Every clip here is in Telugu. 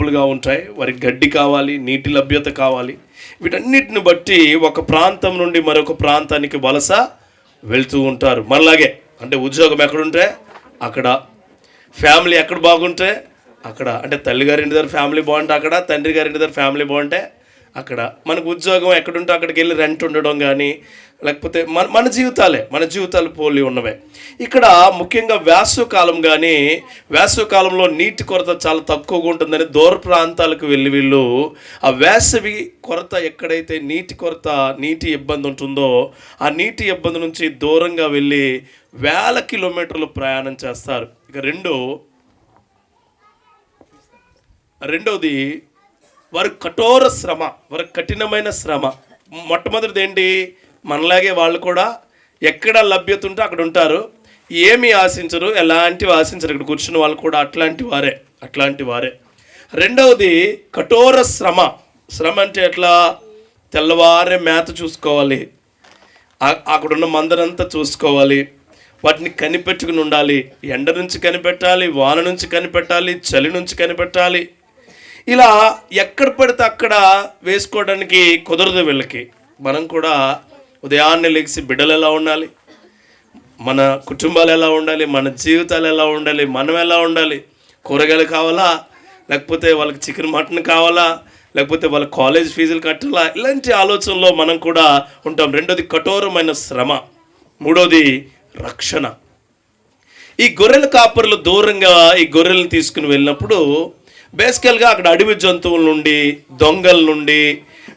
మామూలుగా ఉంటాయి. వారికి గడ్డి కావాలి, నీటి లభ్యత కావాలి. వీటన్నిటిని బట్టి ఒక ప్రాంతం నుండి మరొక ప్రాంతానికి వలస వెళ్తూ ఉంటారు. మనలాగే అంటే ఉద్యోగం ఎక్కడుంటే అక్కడ, ఫ్యామిలీ ఎక్కడ బాగుంటే అక్కడ, అంటే తల్లిగారింటి దగ్గర ఫ్యామిలీ బాగుంటే అక్కడ, తండ్రి గారింటి దగ్గర ఫ్యామిలీ బాగుంటే అక్కడ. మనకు ఉద్యోగం ఎక్కడుంటే అక్కడికి వెళ్ళి రెంట్ ఉండడం కానీ, లేకపోతే మన జీవితాలు పోలి ఉన్నవే. ఇక్కడ ముఖ్యంగా వేసవికాలం కానీ, వేసవికాలంలో నీటి కొరత చాలా తక్కువగా ఉంటుందని దూర ప్రాంతాలకు వెళ్ళి వీళ్ళు ఆ వేసవి కొరత ఎక్కడైతే నీటి ఇబ్బంది ఉంటుందో ఆ నీటి ఇబ్బంది నుంచి దూరంగా వెళ్ళి వేల కిలోమీటర్లు ప్రయాణం చేస్తారు. ఇక రెండవది వారి కఠోర శ్రమ, వారి కఠినమైన శ్రమ. మొట్టమొదటిది ఏంటి? మనలాగే వాళ్ళు కూడా ఎక్కడ లభ్యత ఉంటే అక్కడ ఉంటారు, ఏమీ ఆశించరు, ఎలాంటివి ఆశించరు. ఇక్కడ కూర్చున్న వాళ్ళు కూడా అట్లాంటి వారే. రెండవది కఠోర శ్రమ. శ్రమ అంటే ఎట్లా? తెల్లవారే మేత చూసుకోవాలి, అక్కడున్న మందరంతా చూసుకోవాలి, వాటిని కనిపెట్టుకుని ఉండాలి. ఎండ నుంచి కనిపెట్టాలి, వాన నుంచి కనిపెట్టాలి, చలి నుంచి కనిపెట్టాలి. ఇలా ఎక్కడ పడితే అక్కడ వేసుకోవడానికి కుదరదు వీళ్ళకి. మనం కూడా ఉదయాన్నే లెగిసి బిడ్డలు ఎలా ఉండాలి, మన కుటుంబాలు ఎలా ఉండాలి, మన జీవితాలు ఎలా ఉండాలి, మనం ఎలా ఉండాలి, కూరగాయలు కావాలా, లేకపోతే వాళ్ళకి చికెన్ మటన్ కావాలా, లేకపోతే వాళ్ళ కాలేజ్ ఫీజులు కట్టాలా, ఇలాంటి ఆలోచనలో మనం కూడా ఉంటాం. రెండోది కఠోరమైన శ్రమ. మూడోది రక్షణ. ఈ గొర్రెల కాపరులు దూరంగా ఈ గొర్రెలను తీసుకుని వెళ్ళినప్పుడు బేసికల్గా అక్కడ అడవి జంతువుల నుండి, దొంగల నుండి,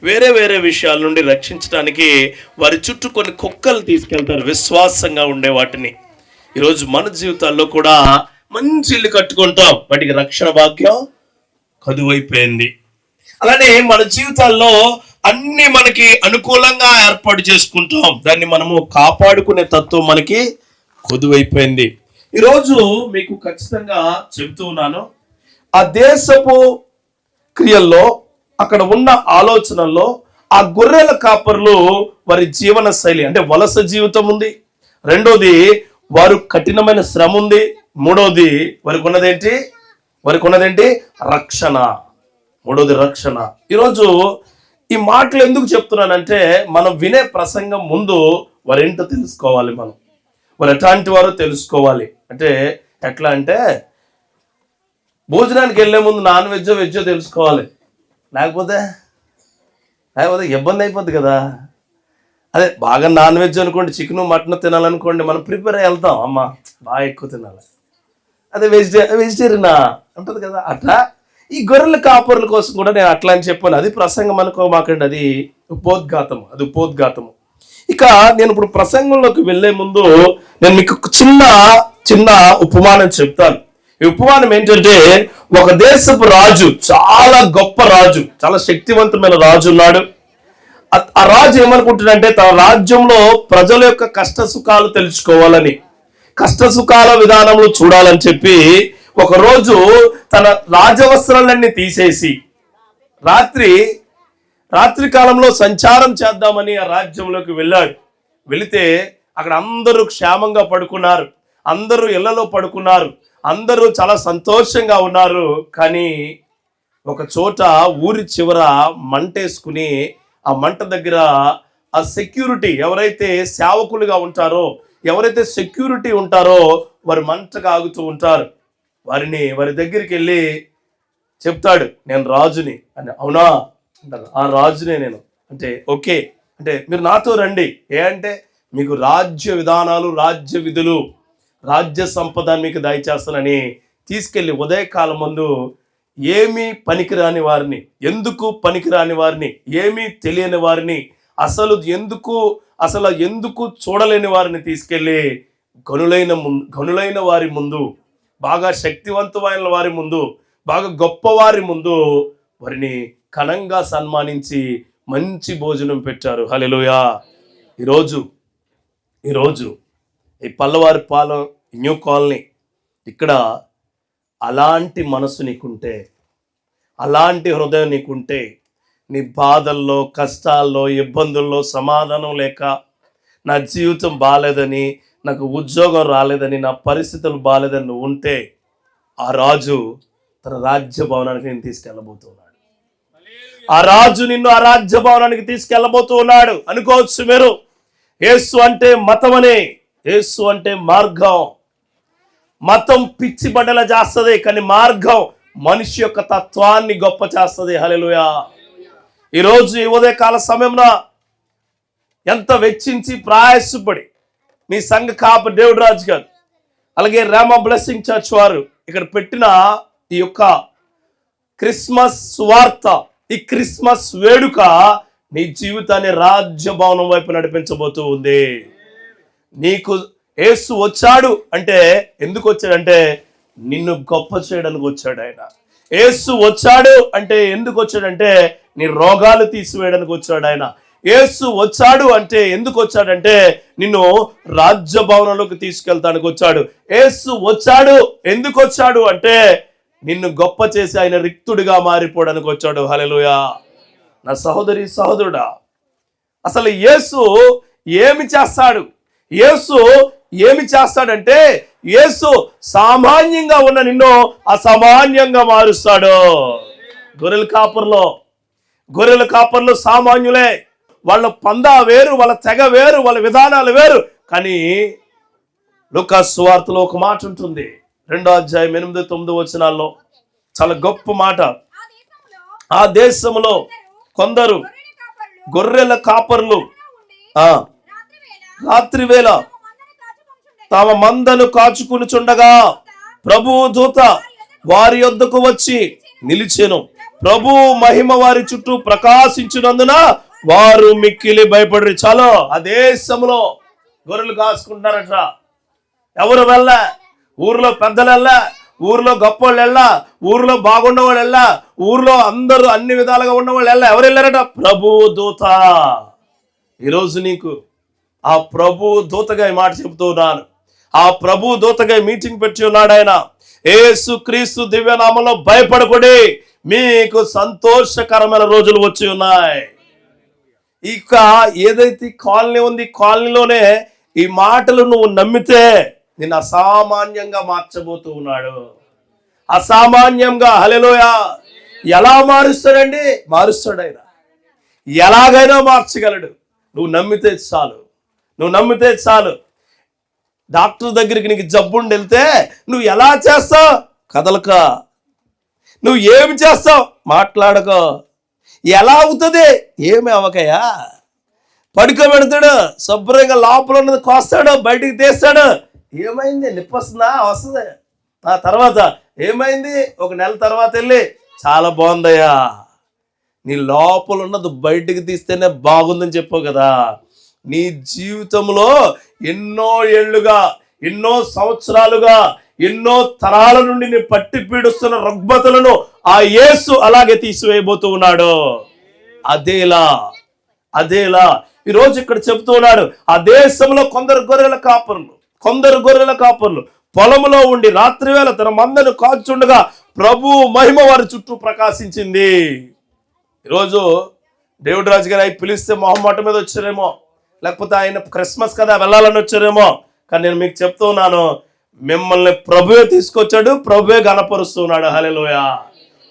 వేరే వేరే విషయాల నుండి రక్షించడానికి వారి చుట్టూ కొన్ని కుక్కలు తీసుకెళ్తారు, విశ్వాసంగా ఉండే వాటిని. ఈరోజు మన జీవితాల్లో కూడా మంచి ఇల్లు కట్టుకుంటాం, వాటికి రక్షణ భాగ్యం కదువైపోయింది. అలానే మన జీవితాల్లో అన్ని మనకి అనుకూలంగా ఏర్పాటు చేసుకుంటాం, దాన్ని మనము కాపాడుకునే తత్వం మనకి కొదువైపోయింది. ఈరోజు మీకు ఖచ్చితంగా చెబుతూ ఉన్నాను, ఆ దేశపు క్రియల్లో, అక్కడ ఉన్న ఆలోచనల్లో ఆ గొర్రెల కాపర్లు వారి జీవన శైలి అంటే వలస జీవితం ఉంది. రెండోది వారు కఠినమైన శ్రమ ఉంది. మూడోది వారికి ఉన్నదేంటి? రక్షణ. మూడోది రక్షణ. ఈరోజు ఈ మాటలు ఎందుకు చెప్తున్నానంటే, మనం వినే ప్రసంగం ముందు వారేంటో తెలుసుకోవాలి. వారు ఎట్లాంటి వారో తెలుసుకోవాలి. అంటే ఎట్లా అంటే, భోజనానికి వెళ్ళే ముందు నాన్ వెజ్జో తెలుసుకోవాలి, లేకపోతే ఇబ్బంది అయిపోద్ది కదా. అదే బాగా నాన్ వెజ్ అనుకోండి, చికెన్ మటన్ తినాలనుకోండి, మనం ప్రిపేర్ అయ్యి వెళ్తాం, అమ్మ బాగా ఎక్కువ తినాలి. అదే వెజిటేరియనా ఉంటుంది కదా. అట్లా ఈ గొర్రెల కాపరుల కోసం కూడా నేను అట్లా అని చెప్పాను. అది ప్రసంగం అనుకోమాకండి, అది ఉపోద్ఘాతము. ఇక నేను ఇప్పుడు ప్రసంగంలోకి వెళ్ళే ముందు నేను మీకు చిన్న ఉపమానం చెప్తాను. ఈ ఉపమానం ఏంటంటే, ఒక దేశపు రాజు, చాలా గొప్ప రాజు, చాలా శక్తివంతమైన రాజు ఉన్నాడు. ఆ రాజు ఏమనుకుంటున్నాడంటే, తన రాజ్యంలో ప్రజల యొక్క కష్ట సుఖాలు తెలుసుకోవాలని, కష్ట సుఖాల విధానంలో చూడాలని చెప్పి ఒకరోజు తన రాజవస్త్రాలన్నీ తీసేసి రాత్రి కాలంలో సంచారం చేద్దామని ఆ రాజ్యంలోకి వెళ్ళాడు. వెళితే అక్కడ అందరూ క్షేమంగా పడుకున్నారు, అందరూ ఇళ్లలో పడుకున్నారు, అందరూ చాలా సంతోషంగా ఉన్నారు. కానీ ఒక చోట ఊరి చివర మంటేసుకుని ఆ మంట దగ్గర ఆ సెక్యూరిటీ ఎవరైతే సేవకులుగా ఉంటారో, ఎవరైతే సెక్యూరిటీ ఉంటారో వారు మంటగా ఆగుతూ ఉంటారు. వారి దగ్గరికి వెళ్ళి చెప్తాడు, నేను రాజుని అని. అవునా అంటారు. ఆ రాజునే నేను అంటే. ఓకే అంటే మీరు నాతో రండి. అంటే మీకు రాజ్య విధానాలు, రాజ్య విధులు, రాజ్య సంపద మీకు దయచేస్తానని తీసుకెళ్ళి ఉదయకాలం ముందు ఏమీ పనికిరాని వారిని, ఎందుకు పనికిరాని వారిని, ఏమీ తెలియని వారిని, అసలు ఎందుకు చూడలేని వారిని తీసుకెళ్ళి గనులైన వారి ముందు, బాగా శక్తివంతమైన వారి ముందు, బాగా గొప్పవారి ముందు వారిని ఘనంగా సన్మానించి మంచి భోజనం పెట్టారు. హల్లెలూయా. ఈరోజు ఈ పల్లవారిపాలెం న్యూ కాలనీ ఇక్కడ అలాంటి మనసు నీకుంటే, అలాంటి హృదయం నీకుంటే, నీ బాధల్లో, కష్టాల్లో, ఇబ్బందుల్లో సమాధానం లేక, నా జీవితం బాగాలేదని, నాకు ఉద్యోగం రాలేదని, నా పరిస్థితులు బాగాలేదని నువ్వు ఉంటే, ఆ రాజు తన రాజ్య భవనానికి నేను తీసుకెళ్ళబోతున్నాడు. ఆ రాజు నిన్ను ఆ రాజ్య భవనానికి తీసుకెళ్ళబోతూ ఉన్నాడు అనుకోవచ్చు మీరు. యేసు అంటే మతమనే, యేసు అంటే మార్గం. మతం పిచ్చి బడ్డలా చేస్తుంది, కానీ మార్గం మనిషి యొక్క తత్వాన్ని గొప్ప చేస్తుంది. హల్లెలూయా. ఈరోజు ఈ ఉదయకాల సమయంలో ఎంత వెచ్చించి ప్రయాసపడి మీ సంఘ కాప దేవుడు రాజు గారు, అలాగే రామ బ్లెస్సింగ్ చర్చ్ వారు ఇక్కడ పెట్టిన ఈ యొక్క క్రిస్మస్ సువార్త, ఈ క్రిస్మస్ వేడుక నీ జీవితాన్ని రాజ్య భవనం వైపు నడిపించబోతూ ఉంది. నీకు యేసు వచ్చాడు అంటే ఎందుకు వచ్చాడంటే నిన్ను గొప్ప చేయడానికి వచ్చాడు ఆయన. యేసు వచ్చాడు అంటే ఎందుకు వచ్చాడంటే నీ రోగాలు తీసివేయడానికి వచ్చాడు ఆయన. యేసు వచ్చాడు అంటే ఎందుకు వచ్చాడంటే నిన్ను రాజ్య భవనంలోకి తీసుకెళ్తానికి వచ్చాడు. యేసు వచ్చాడు ఎందుకు వచ్చాడు అంటే నిన్ను గొప్ప చేసి ఆయన రిక్తుడిగా మారిపోవడానికి వచ్చాడు. హల్లెలూయా. నా సహోదరి సహోదరుడా, అసలు యేసు ఏమి చేస్తాడు? యేసు ఏమి చేస్తాడంటే యేసు సామాన్యంగా ఉన్న నిన్ను అసామాన్యంగా మారుస్తాడు. గొర్రెల కాపర్లు సామాన్యులే. వాళ్ళ పందా వేరు, వాళ్ళ తెగ వేరు, వాళ్ళ విధానాలు వేరు. కానీ లూకా సువార్తలో ఒక మాట ఉంటుంది, 2వ అధ్యాయం 8-9 వచనాల్లో చాలా గొప్ప మాట. ఆ దేశంలో కొందరు గొర్రెల కాపర్లు రాత్రి వేళ తమ మందను కాచుకునిచుండగా ప్రభువు దూత వారి యొద్దకు వచ్చి నిలిచెను. ప్రభు మహిమ వారి చుట్టూ ప్రకాశించినందున వారు మిక్కిలి భయపడ్రి. చాలు, ఆ దేశంలో గొర్రెలు కాసుకుంటున్నారట. ఎవరు వెళ్ళ? ఊర్లో పెద్దలు వెళ్ళ, ఊర్లో గొప్పవాళ్ళు వెళ్ళ, ఊర్లో బాగున్నవాళ్ళు వెళ్ళ, ఊర్లో అందరూ అన్ని విధాలుగా ఉన్నవాళ్ళు వెళ్ళ. ఎవరు వెళ్ళారట? ప్రభు దూత. ఈరోజు నీకు ఆ ప్రభు దూతగా ఈ మాట చెబుతూ ఉన్నాను. ఆ ప్రభు దూతగా మీటింగ్ పెట్టి ఉన్నాడు ఆయన. యేసు క్రీస్తు దివ్యనామంలో భయపడకుడి, మీకు సంతోషకరమైన రోజులు వచ్చి ఉన్నాయి. ఇక ఏదైతే కాలనీ ఉంది, కాలనీలోనే ఈ మాటలు నువ్వు నమ్మితే నిన్ను అసామాన్యంగా మార్చబోతూ ఉన్నాడు. అసామాన్యంగా. హల్లెలూయా. ఎలా మారుస్తాడండి? మారుస్తాడు ఆయన. ఎలాగైనా మార్చగలడు. నువ్వు నమ్మితే చాలు, నువ్వు నమ్మితే చాలు. డాక్టర్ దగ్గరికి నీకు జబ్బుండి వెళ్తే నువ్వు ఎలా చేస్తావు? కదలక. నువ్వు ఏమి చేస్తావు? మాట్లాడకో. ఎలా అవుతుంది? ఏమి అవకయా. పడుకోబెడతాడు, శుభ్రంగా లోపల ఉన్నది కోస్తాడు, బయటికి తీస్తాడు. ఏమైంది? నొప్పి వస్తుందా? వస్తుంది. ఆ తర్వాత ఏమైంది? ఒక నెల తర్వాత వెళ్ళి చాలా బాగుందయ్యా. నీ లోపల ఉన్నది బయటికి తీస్తేనే బాగుందని చెప్పావు కదా. నీ జీవితంలో ఎన్నో ఏళ్లుగా, ఎన్నో సంవత్సరాలుగా, ఎన్నో తరాల నుండి నీ పట్టి పీడిస్తున్న రుగ్మతలను ఆ యేసు అలాగే తీసివేయబోతూ ఉన్నాడు. అదేలా ఈరోజు ఇక్కడ చెబుతూ ఉన్నాడు. ఆ దేశంలో కొందరు గొర్రెల కాపర్లు పొలంలో ఉండి రాత్రివేళ తన మందను కాచుండగా ప్రభు మహిమ వారి చుట్టూ ప్రకాశించింది. ఈరోజు దేవుడు రాజు గారు అయి పిలిస్తే మొహమాట మీద వచ్చారేమో, లేకపోతే ఆయన క్రిస్మస్ కదా వెళ్ళాలని వచ్చారేమో. కానీ నేను మీకు చెప్తూ ఉన్నాను, మిమ్మల్ని ప్రభువే తీసుకొచ్చాడు, ప్రభువే గణపరుస్తున్నాడు. హల్లెలూయా.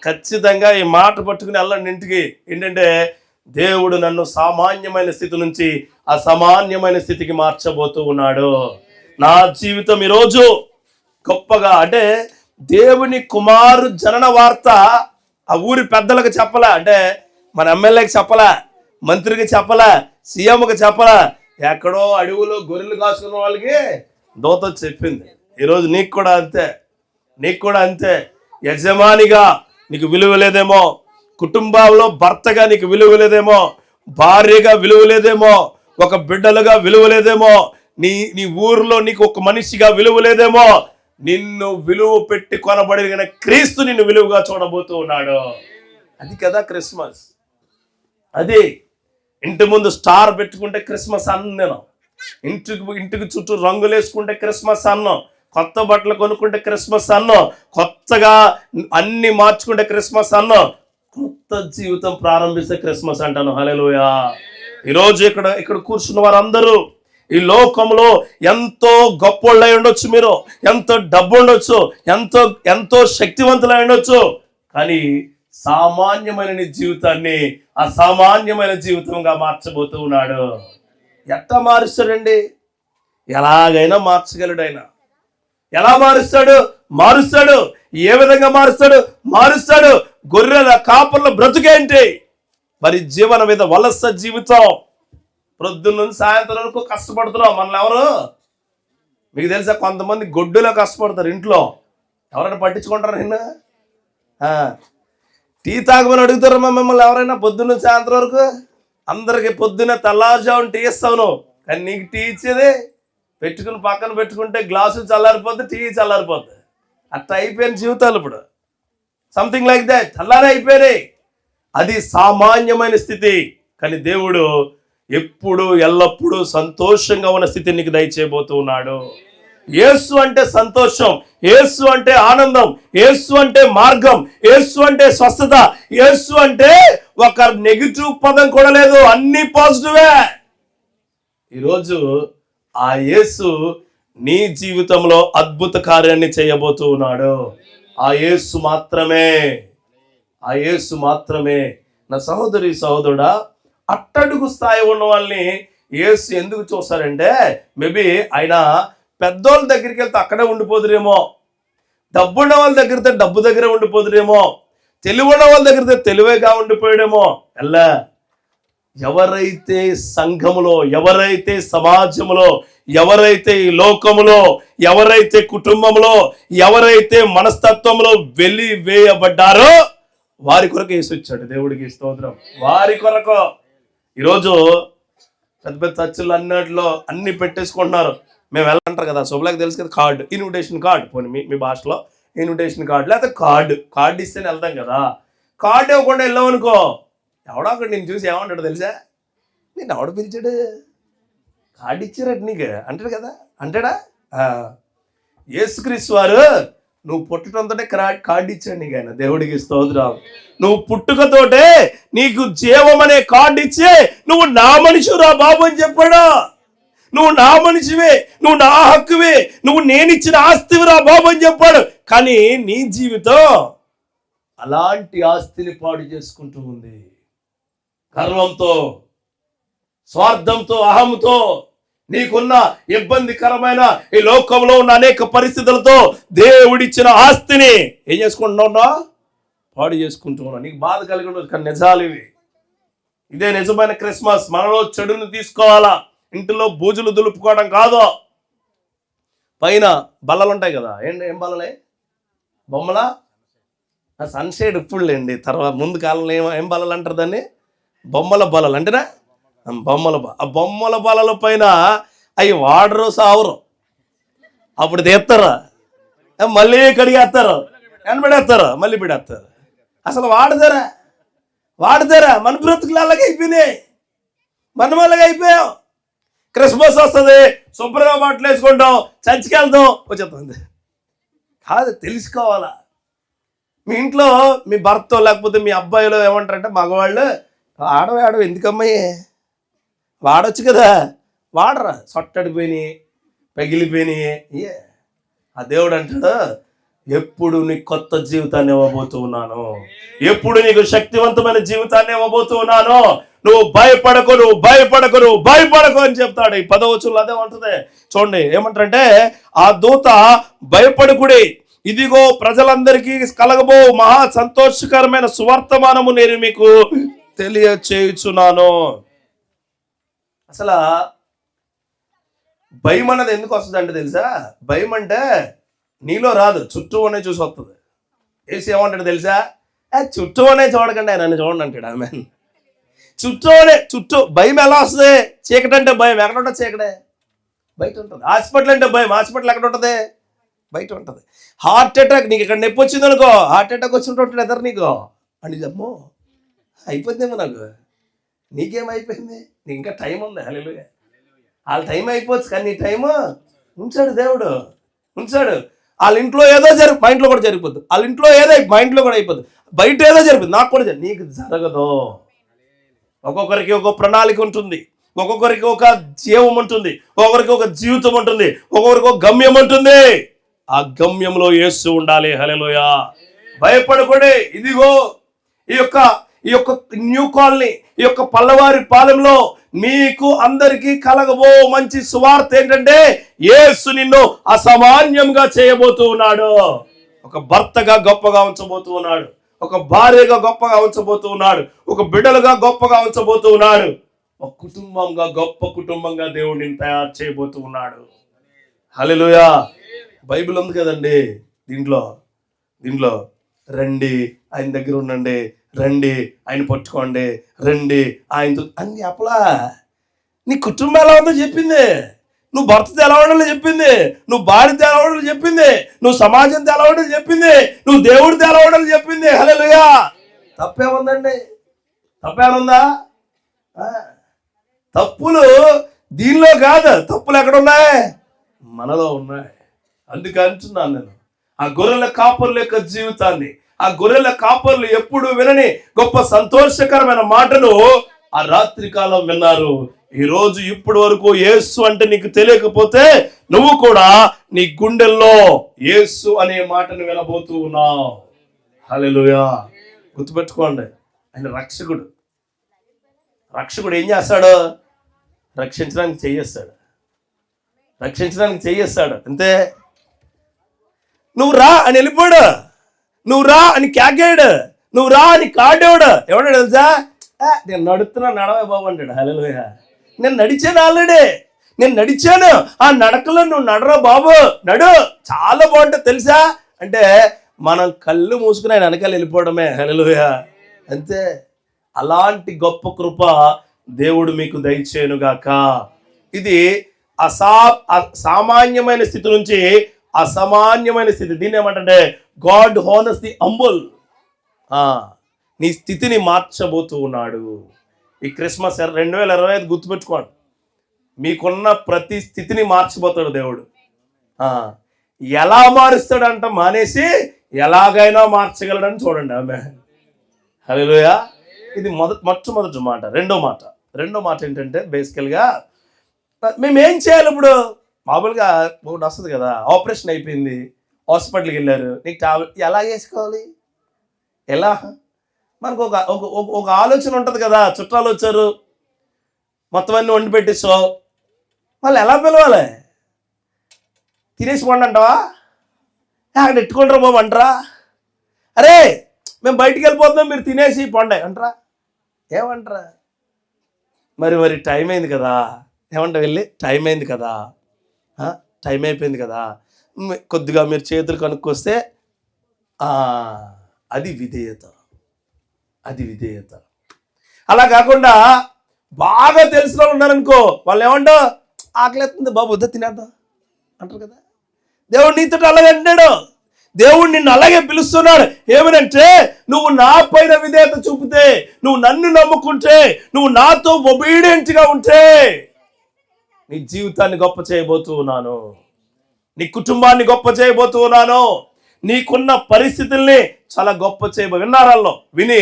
ఖచ్చితంగా ఈ మాట పట్టుకుని వెళ్ళండి ఇంటికి. ఏంటంటే దేవుడు నన్ను సామాన్యమైన స్థితి నుంచి అసామాన్యమైన స్థితికి మార్చబోతూ ఉన్నాడు. నా జీవితం ఈరోజు గొప్పగా, అంటే దేవుని కుమారు జనన వార్త ఆ ఊరి పెద్దలకు చెప్పలా, అంటే మన ఎమ్మెల్యేకి చెప్పలా, మంత్రికి చెప్పలా, సీఎంకి చెప్పలా, ఎక్కడో అడవులో గొర్రెలు కాసుకున్న వాళ్ళకి దూత చెప్పింది. ఈరోజు నీకు కూడా అంతే. యజమానిగా నీకు విలువ లేదేమో, కుటుంబంలో భర్తగా నీకు విలువ లేదేమో, భార్యగా విలువ లేదేమో, ఒక బిడ్డలుగా విలువ లేదేమో, నీ ఊరిలో నీకు ఒక మనిషిగా విలువ లేదేమో. నిన్ను విలువ పెట్టి కొనబడిన క్రీస్తు నిన్ను విలువగా చూడబోతూ ఉన్నాడు. అది కదా క్రిస్మస్. అది ఇంటి ముందు స్టార్ పెట్టుకుంటే క్రిస్మస్ అన్నం, ఇంటికి చుట్టూ రంగులు వేసుకుంటే క్రిస్మస్ అన్నం, కొత్త బట్టలు కొనుక్కుంటే క్రిస్మస్ అన్నం, కొత్తగా అన్ని మార్చుకుంటే క్రిస్మస్ అన్నం, కొత్త జీవితం ప్రారంభిస్తే క్రిస్మస్ అంటాను. హల్లెలూయా. ఈరోజు ఇక్కడ కూర్చున్న వారందరూ ఈ లోకంలో ఎంతో గొప్పోళ్ళై ఉండొచ్చు, మీరు ఎంతో డబ్బు ఉండొచ్చు, ఎంతో ఎంతో శక్తివంతులై ఉండొచ్చు, కానీ సామాన్యమైన నీ జీవితాన్ని అసామాన్యమైన జీవితంగా మార్చబోతూ ఉన్నాడు. ఎట్లా మారుస్తాడండి? ఎలాగైనా మార్చగలడు ఆయన. ఎలా మారుస్తాడు? మారుస్తాడు. ఏ విధంగా మారుస్తాడు. గొర్రెల కాపర్ల బ్రతుకేంటి? మరి జీవన మీద వలస జీవితం. ప్రొద్దున్న నుంచి సాయంత్రం వరకు కష్టపడుతున్నాం. మనల్ని ఎవరు? మీకు తెలుసా, కొంతమంది గొడ్డులో కష్టపడతారు ఇంట్లో. ఎవరైనా పట్టించుకుంటారు నిన్న? టీ తాగమని అడుగుతారమ్మా మిమ్మల్ని ఎవరైనా పొద్దున్న సాయంత్రం వరకు? అందరికి పొద్దున్న తెల్లారుజామున టీ ఇస్తాను, కానీ నీకు టీ ఇచ్చేది పెట్టుకుని పక్కన పెట్టుకుంటే గ్లాసు చల్లారిపోద్ది, టీ చల్లారిపోద్ది. అట్లా అయిపోయిన జీవితాలు ఇప్పుడు. Something like that. అలానే అయిపోయినాయి. అది సామాన్యమైన స్థితి. కానీ దేవుడు ఎప్పుడు ఎల్లప్పుడూ సంతోషంగా ఉన్న స్థితిని నీకు దయచేయబోతూ ఉన్నాడు. యేసు అంటే సంతోషం, యేసు అంటే ఆనందం, యేసు అంటే మార్గం, యేసు అంటే స్వస్థత, యేసు అంటే ఒక నెగిటివ్ పదం కూడా లేదు, అన్ని పాజిటివే. ఈరోజు ఆ యేసు నీ జీవితంలో అద్భుత కార్యాన్ని చేయబోతూ ఉన్నాడు. ఆ యేసు మాత్రమే. నా సహోదరి సహోదరుడా, అట్టడుగు స్థాయి ఉన్న వాళ్ళని యేసు ఎందుకు చూస్తారంటే, మేబీ ఆయన పెద్దోళ్ళ దగ్గరికి వెళ్తే అక్కడే ఉండిపోదురేమో, డబ్బున్న వాళ్ళ దగ్గర డబ్బు దగ్గరే ఉండిపోదురేమో, తెలివున్న వాళ్ళ దగ్గర తెలివేగా ఉండిపోయాడేమో. ఎలా ఎవరైతే సంఘములో, ఎవరైతే సమాజంలో, ఎవరైతే ఈ లోకములో, ఎవరైతే కుటుంబంలో, ఎవరైతే మనస్తత్వంలో వెలివేయబడ్డారో వారి కొరకు యేసు వచ్చాడు. దేవుడికి స్తోత్రం. వారి కొరకు. ఈరోజు పెద్ద పెద్ద చర్చలు అన్నిటిలో అన్ని పెట్టేసుకుంటున్నారు. మేము వెళ్ళంటారు కదా, శుభ్లాకి తెలుసు కదా, కార్డు, ఇన్విటేషన్ కార్డు. పోనీ మీ భాషలో ఇన్విటేషన్ కార్డు, లేకపోతే కార్డు ఇస్తేనే వెళ్తాం కదా. కార్డు ఇవ్వకుండా వెళ్ళామనుకో, ఎవడో అక్కడ నేను చూసి ఏమంటాడు తెలుసా? నేను ఎవడ పిలిచాడు, కార్డు ఇచ్చారట నీకు అంటాడు కదా. అంటాడా? యేసుక్రీస్తు వారు నువ్వు పుట్టడంతోటే కార్డు ఇచ్చాడు నీకు ఆయన. దేవుడికి స్తోత్రం. నువ్వు పుట్టుకతోటే నీకు జీవం అనే కార్డు ఇచ్చి నువ్వు నా మనిషిరా బాబు అని చెప్పాడు. నువ్వు నా మనిషివే, నువ్వు నా హక్కువే, నువ్వు నేనిచ్చిన ఆస్తివిరా బాబు అని చెప్పాడు. కానీ నీ జీవితం అలాంటి ఆస్తిని పాడు చేసుకుంటూ ఉంది. గర్వంతో, స్వార్థంతో, అహంతో, నీకున్న ఇబ్బందికరమైన ఈ లోకంలో ఉన్న అనేక పరిస్థితులతో దేవుడిచ్చిన ఆస్తిని ఏం చేసుకుంటున్నావు? పాడు చేసుకుంటూ ఉన్నావు. నీకు బాధ కలిగి ఉండదు, కానీ నిజాలు ఇవి. ఇదే నిజమైన క్రిస్మస్. మనలో చెడును తీసుకోవాలా, ఇంటిలో బూజులు దులుపుకోవడం కాదు. పైన బల్లలు ఉంటాయి కదా, ఏం బల్లలే? బొమ్మలా? సన్షేడ్ ఇప్పుడు లేండి, తర్వాత ముందు కాలంలో ఏం బల్లలు అంటారు దాన్ని? బొమ్మల బల్లలు అంటేనా? ఆ బొమ్మల బల్లల పైన అవి వాడరు, సావరు. అప్పుడు తీస్తారా, మళ్ళీ కడిగేస్తారు, ఎనబడేస్తారు, మళ్ళీ పెడేస్తారు. అసలు వాడతారా? మన బ్రతుకులు అలాగే అయిపోయినాయి, మనం అలాగే అయిపోయాం. క్రిస్మస్ వస్తుంది, శుభ్రంగా బట్టలు వేసుకుంటాం, చర్చికి వెళ్తాం, వచ్చేస్తుంది. కాదు, తెలుసుకోవాలా. మీ ఇంట్లో మీ భర్త లేకపోతే మీ అబ్బాయిలో ఏమంటారంటే, మగవాళ్ళు ఆడవ ఎందుకమ్మాయి, వాడొచ్చు కదా, వాడరా, సొట్టడిపోయినాయి, పగిలిపోయినాయి. ఆ దేవుడు అంటాడు, ఎప్పుడు నీకు కొత్త జీవితాన్ని ఇవ్వబోతూ ఉన్నాను, ఎప్పుడు నీకు శక్తివంతమైన జీవితాన్ని ఇవ్వబోతూ ఉన్నాను, నువ్వు భయపడకు అని చెప్తాడు. ఈ 10వ వచనంలో అదే ఉంటుంది. చూడండి ఏమంటారంటే, ఆ దూత భయపడకుడి, ఇదిగో ప్రజలందరికీ కలగబో మహా సంతోషకరమైన సువర్తమానము నేను మీకు తెలియచేయుచున్నాను. అసలు భయం అన్నది ఎందుకు వస్తుంది అంటే తెలుసా? భయం అంటే నీలో రాదు, చుట్టూ అనే చూసి వస్తుంది. ఏసి ఏమంటాడు తెలుసా? చుట్టూ అనే చూడకండి, నన్ను చూడండి అంటాడు. ఆమె చుట్టూ భయం ఎలా వస్తుంది? చీకటి అంటే భయం ఎక్కడ ఉంటుంది? చీకటే బయట ఉంటుంది. హాస్పిటల్ అంటే భయం, హాస్పిటల్ ఎక్కడ ఉంటుంది? బయట ఉంటుంది. హార్ట్ అటాక్, నీకు ఇక్కడ నొప్పి వచ్చింది అనుకో, హార్ట్ అటాక్ వచ్చినట్టు ఎదరు నీకు అని చెప్పు, అయిపోతుందేమో నాకు. నీకేమైపోయింది? నీకు ఇంకా టైం ఉంది. హల్లెలూయా. వాళ్ళ టైం అయిపోవచ్చు, కానీ నీ టైము ఉంచాడు దేవుడు, ఉంచాడు. వాళ్ళ ఇంట్లో ఏదో మా ఇంట్లో కూడా జరిగిపోద్దు, వాళ్ళ ఇంట్లో ఏదో మా ఇంట్లో కూడా అయిపోద్ది, బయట ఏదో జరిగిపోద్ది, నాకు కూడా నీకు జరగదు. ఒక్కొక్కరికి ఒక్కొక్క ప్రణాళిక ఉంటుంది, ఒక్కొక్కరికి ఒక జీవం ఉంటుంది, ఒక్కొక్కరికి ఒక జీవితం ఉంటుంది, ఒక్కొక్కరికి ఒక గమ్యం ఉంటుంది. ఆ గమ్యంలో యేసు ఉండాలి. హల్లెలూయా. భయపడకూడే. ఇదిగో ఈ యొక్క న్యూ కాలనీ, ఈ యొక్క పల్లవారి పాలెంలో మీకు అందరికీ కలగబో మంచి సువార్త ఏంటంటే యేసు నిన్ను అసామాన్యంగా చేయబోతూ ఉన్నాడు. ఒక భర్తగా గొప్పగా ఉంచబోతూ ఉన్నాడు, ఒక భార్యగా గొప్పగా ఉంచబోతూ ఉన్నాడు, ఒక బిడ్డలుగా గొప్పగా ఉంచబోతూ ఉన్నాడు, ఒక కుటుంబంగా గొప్ప కుటుంబంగా దేవుడిని తయారు చేయబోతూ ఉన్నాడు. హల్లెలూయా. బైబిల్ ఉంది కదండి, దీంట్లో రండి ఆయన దగ్గర ఉండండి, రండి ఆయన పట్టుకోండి, రండి ఆయనతో అన్ని అప్పలా. నీ కుటుంబం ఎలా ఉందో చెప్పింది, నువ్వు భర్తతో ఎలా ఉండాలో చెప్పింది, నువ్వు భార్యతో ఎలా ఉండాలో చెప్పింది, నువ్వు సమాజంతో ఎలా ఉండాలో చెప్పింది, నువ్వు దేవుడితో ఎలా ఉండాలో చెప్పింది. హల్లెలూయా. తప్పేముందండి? తప్పేముందా? తప్పులు దీనిలో కాదు, తప్పులు ఎక్కడ ఉన్నాయి? మనలో ఉన్నాయి. అందుకే అంటున్నాను నేను, ఆ గొర్రెల కాపర్ల యొక్క జీవితాన్ని, ఆ గొర్రెల కాపర్లు ఎప్పుడు వినని గొప్ప సంతోషకరమైన మాటను ఆ రాత్రి కాలం విన్నారు. ఈ రోజు ఇప్పటి వరకు యేసు అంటే నీకు తెలియకపోతే నువ్వు కూడా నీ గుండెల్లో యేసు అనే మాటను వినబోతూ ఉన్నావు. హల్లెలూయా. గుర్తుపెట్టుకోండి, ఆయన రక్షకుడు. రక్షకుడు ఏం చేస్తాడు? రక్షించడానికి చెయ్యేస్తాడు అంతే. నువ్వు రా అని వెళ్ళిపోయాడు, నువ్వు రా అని క్యాగాడు, నువ్వు రా అని కాడేవాడు. ఎవడాడు తెలుసా? నేను నడవే బాబు అంటాడు. హల్లెలూయా. నేను నడిచాను, ఆల్రెడీ నేను నడిచాను, ఆ నడకలో నువ్వు నడరా బాబు, నడు, చాలా బాగుంటుంది తెలుసా అంటే మనం కళ్ళు మూసుకుని ఆయన వెనకాల వెళ్ళిపోవడమే. హల్లెలూయా. అంతే. అలాంటి గొప్ప కృప దేవుడు మీకు దయచేయునుగాక. ఇది సామాన్యమైన స్థితి నుంచి అసామాన్యమైన స్థితి. దీన్ని ఏమంటే గాడ్ హానర్స్ ది హంబుల్. నీ స్థితిని మార్చబోతూ ఉన్నాడు. ఈ క్రిస్మస్ 2025 గుర్తుపెట్టుకోండి, మీకున్న ప్రతి స్థితిని మార్చబోతాడు దేవుడు. ఎలా మారుస్తాడంట మానేసి ఎలాగైనా మార్చగలడని చూడండి. ఆమె హల్లెలూయా. ఇది మొట్టమొదటి మాట. రెండో మాట ఏంటంటే బేసికల్గా మేమేం చేయాలి ఇప్పుడు? మామూలుగా ఒకటి వస్తుంది కదా, ఆపరేషన్ అయిపోయింది, హాస్పిటల్కి వెళ్ళారు, నీకు టాబ్లెట్ ఎలా వేసుకోవాలి? ఎలా? మనకు ఒక ఆలోచన ఉంటుంది కదా, చుట్టాలు వచ్చారు, మొత్తం అన్నీ వండి పెట్టేసావు, వాళ్ళు ఎలా పిలవాలి? తినేసి పండి అంటావా? అక్కడ ఎట్టుకుంటారా బాబు అంటారా? అరే మేము బయటికి వెళ్ళిపోతున్నాం, మీరు తినేసి పండే అంటారా? ఏమంటారా? మరి టైం అయింది కదా, ఏమంటా వెళ్ళి టైం అయింది కదా, టైం అయిపోయింది కదా, కొద్దిగా మీరు చేతులు కనుక్కొస్తే అది విధేయత. అలా కాకుండా బాగా తెలిసిన వాళ్ళు ఉన్నారనుకో, వాళ్ళు ఏమంటా ఆకలిస్తుంది బాబు వద్ద తినేద్దాం అంటారు కదా. దేవుడు నీతో అలాగే అంటున్నాడు, దేవుడు నిన్ను అలాగే పిలుస్తున్నాడు. ఏమనంటే నువ్వు నా పైన విధేయత చూపితే, నువ్వు నన్ను నమ్ముకుంటే, నువ్వు నాతో ఒబీడియంట్గా ఉంటే నీ జీవితాన్ని గొప్ప చేయబోతూ ఉన్నాను, నీ కుటుంబాన్ని గొప్ప చేయబోతూ ఉన్నాను, నీకున్న పరిస్థితుల్ని చాలా గొప్ప విన్నారాల్లో విని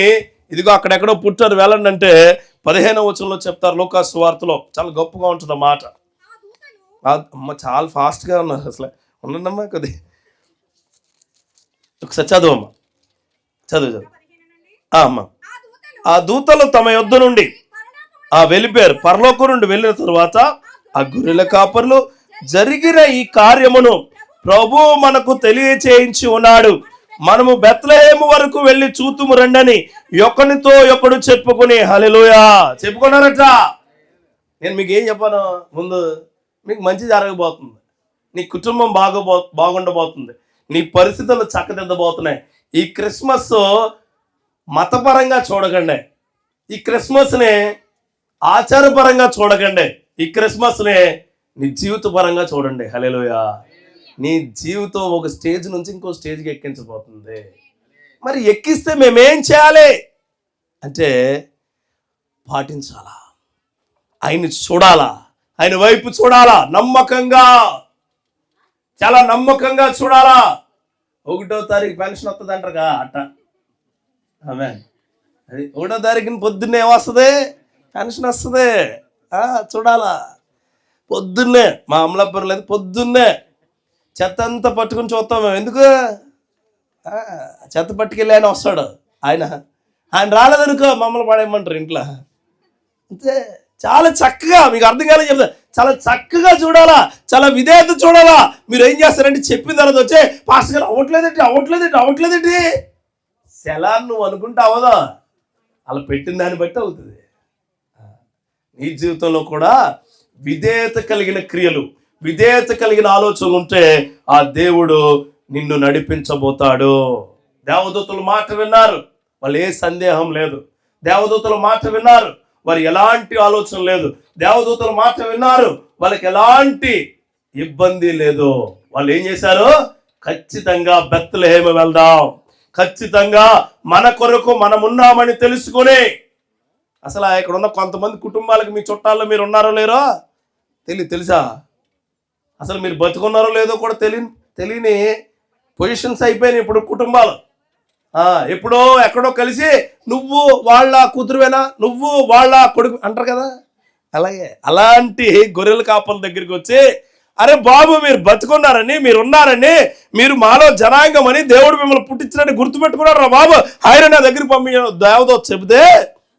ఇదిగో అక్కడెక్కడో పుట్టారు వెళ్ళండి అంటే 15వ వచనంలో చెప్తారు లూకా సువార్తలో. చాలా గొప్పగా ఉంటుంది ఆ మాట. అమ్మ చాలా ఫాస్ట్గా ఉన్నారు అసలు, ఉండండమ్మా కొద్ది ఒకసారి చదువు అమ్మ. ఆ దూతలు తమ యొద్ద నుండి వెళ్ళిపోయారు. పరలోకం నుండి వెళ్ళిన తరువాత ఆ గొర్రెల కాపర్లు జరిగిన ఈ కార్యమును ప్రభు మనకు తెలియచేయించి ఉన్నాడు, మనము బెత్లెహేము వరకు వెళ్ళి చూతుము రండని ఒకనితో ఒకడు చెప్పుకుని. హల్లెలూయా. చెప్పుకున్నారట. నేను మీకు ఏం చెప్పాను ముందు? మీకు మంచి జరగబోతుంది, నీ కుటుంబం బాగుండబోతుంది, నీ పరిస్థితులు చక్కదిద్దబోతున్నాయి. ఈ క్రిస్మస్ మతపరంగా చూడకండి, ఈ క్రిస్మస్ని ఆచారపరంగా చూడకండి, ఈ క్రిస్మస్ని నీ జీవిత పరంగా చూడండి. హల్లెలూయా. నీ జీవితం ఒక స్టేజ్ నుంచి ఇంకో స్టేజ్కి ఎక్కించబోతుంది. మరి ఎక్కిస్తే మేమేం చేయాలి అంటే పాటించాలా, ఆయన్ని చూడాలా, ఆయన వైపు చూడాలా, నమ్మకంగా, చాలా నమ్మకంగా చూడాలా. 1వ తారీఖు పెన్షన్ వస్తుంది అంటారుగా అట్ట. ఆమె అది 1వ తారీఖుని పొద్దున్నే వస్తుంది, పెన్షన్ వస్తుంది. చూడాలా. పొద్దున్నే మా అమలాపురం లేదు, పొద్దున్నే చెత్త అంతా పట్టుకుని చూస్తాం మేము. ఎందుకు? చెత్త పట్టుకెళ్ళి ఆయన వస్తాడు. ఆయన రాలేదనుకో మమ్మల్ని పడేయమంటారు ఇంట్లో. అంతే. చాలా చక్కగా, మీకు అర్థం కాలేదు చెప్తా, చాలా చక్కగా చూడాలా, చాలా విధేయత చూడాలా. మీరు ఏం చేస్తారంటే చెప్పిన తర్వాత వచ్చే పాస్టర్ గారు అవ్వట్లేదండి. సెలా నువ్వు అనుకుంటే అవదా, అలా పెట్టిన దాన్ని బట్టి అవుతుంది. నీ జీవితంలో కూడా విధేయత కలిగిన క్రియలు, విధేయత కలిగిన ఆలోచనలు ఉంటే ఆ దేవుడు నిన్ను నడిపించబోతాడు. దేవదూతలు మాట విన్నారు, వాళ్ళు ఏ సందేహం లేదు. దేవదూతల మాట విన్నారు, వారు ఎలాంటి ఆలోచన లేదు. దేవదూతల మాట విన్నారు, వాళ్ళకి ఎలాంటి ఇబ్బంది లేదు. వాళ్ళు ఏం చేశారు? ఖచ్చితంగా బెత్లెహేము వెళ్దాం, ఖచ్చితంగా మన కొరకు మనమున్నామని తెలుసుకుని. అసలు ఇక్కడ ఉన్న కొంతమంది కుటుంబాలకు మీ చుట్టాల్లో మీరు ఉన్నారో లేరో తెలుసా? అసలు మీరు బతుకున్నారో లేదో కూడా తెలియని పొజిషన్స్ అయిపోయినాయి ఇప్పుడు కుటుంబాలు. ఎప్పుడో ఎక్కడో కలిసి నువ్వు వాళ్ళ కూతురువేనా, నువ్వు వాళ్ళ కొడుకు అంటారు కదా. అలాగే అలాంటి గొర్రెల కాపల దగ్గరికి వచ్చి, అరే బాబు మీరు బతుకున్నారని, మీరు ఉన్నారని, మీరు మాలో జనాంగం అని దేవుడు మిమ్మల్ని పుట్టించినని గుర్తుపెట్టుకున్నారు రా బాబు, ఆయన నా దగ్గరికి పంపించాడు దేవదూత చెబితే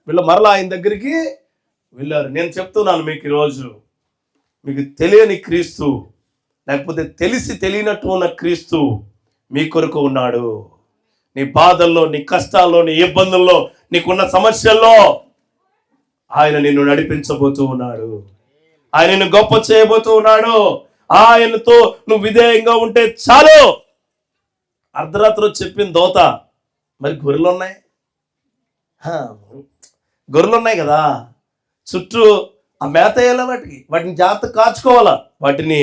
వీళ్ళు మరలా ఆయన దగ్గరికి వెళ్ళారు. నేను చెప్తున్నాను మీకు ఈరోజు, మీకు తెలియని క్రీస్తు, లేకపోతే తెలిసి తెలియనట్టు ఉన్న క్రీస్తు మీ కొరకు ఉన్నాడు. నీ బాధల్లో, నీ కష్టాల్లో, నీ ఇబ్బందుల్లో, నీకున్న సమస్యల్లో ఆయన నిన్ను నడిపించబోతూ ఉన్నాడు. ఆయన నిన్ను గొప్ప చేయబోతూ ఉన్నాడు. ఆయనతో నువ్వు విధేయంగా ఉంటే చాలు. అర్ధరాత్రి చెప్పిన దోత, మరి గొర్రెలు ఉన్నాయి కదా, చుట్టూ ఆ మేత వేయాల, వాటిని జాగ్రత్త కాచుకోవాలా, వాటిని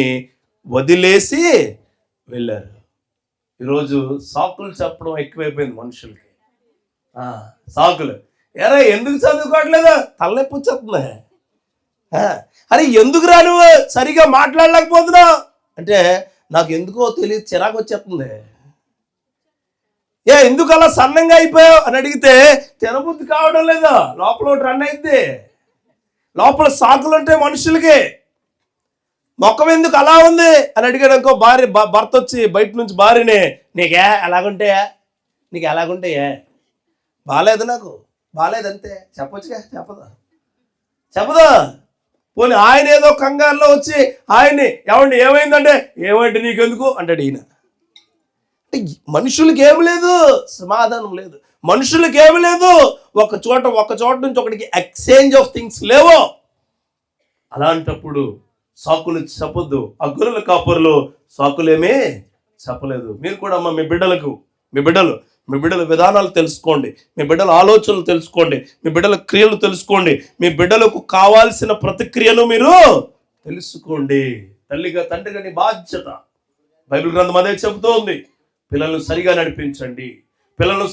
వదిలేసి వెళ్ళారు. ఈరోజు సాకులు చెప్పడం ఎక్కువైపోయింది మనుషులకి. సాకులు, ఎరా ఎందుకు చదువుకోవట్లేదు, తలనొప్పి వచ్చేస్తుంది. అరే ఎందుకు రా నువ్వు సరిగా మాట్లాడలేకపోతున్నావు అంటే, నాకు ఎందుకో తెలియదు చిరాకు వచ్చేస్తుంది. ఎందుకు అలా సన్నంగా అయిపోయావు అని అడిగితే తినబుద్ధి కావడం లేదా, లోపల ఒకటి రన్ అయిద్ది. లోపల సాకులు ఉంటాయి మనుషులకి. మొక్కం ఎందుకు అలా ఉంది అని అడిగాడు అనుకో, భర్త వచ్చి బయట నుంచి భార్యని, నీకు ఎలాగుంటాయే బాగాలేదు, నాకు బాగాలేదంతే చెప్పొచ్చుగా, చెప్పదా. పోనీ ఆయన ఏదో కంగారులో వచ్చి ఆయన్ని ఏమైందంటే, ఏమంటే నీకెందుకు అంటాడు ఈయన. అంటే మనుషులకి ఏమి లేదు, సమాధానం లేదు. మనుషులకి ఏమి లేదు, ఒక చోట నుంచి ఒకటికి ఎక్స్చేంజ్ ఆఫ్ థింగ్స్ లేవో. అలాంటప్పుడు సాకులు చెప్పొద్దు. ఆ గొర్రెల కాపరులు సాకులేమీ చెప్పలేదు. మీరు కూడా అమ్మ మీ బిడ్డల విధానాలు తెలుసుకోండి, మీ బిడ్డల ఆలోచనలు తెలుసుకోండి, మీ బిడ్డల క్రియలు తెలుసుకోండి, మీ బిడ్డలకు కావాల్సిన ప్రతిక్రియను మీరు తెలుసుకోండి. తండ్రిగా నీ బాధ్యత. బైబిల్ గ్రంథం అదే చెబుతూ ఉంది, పిల్లలను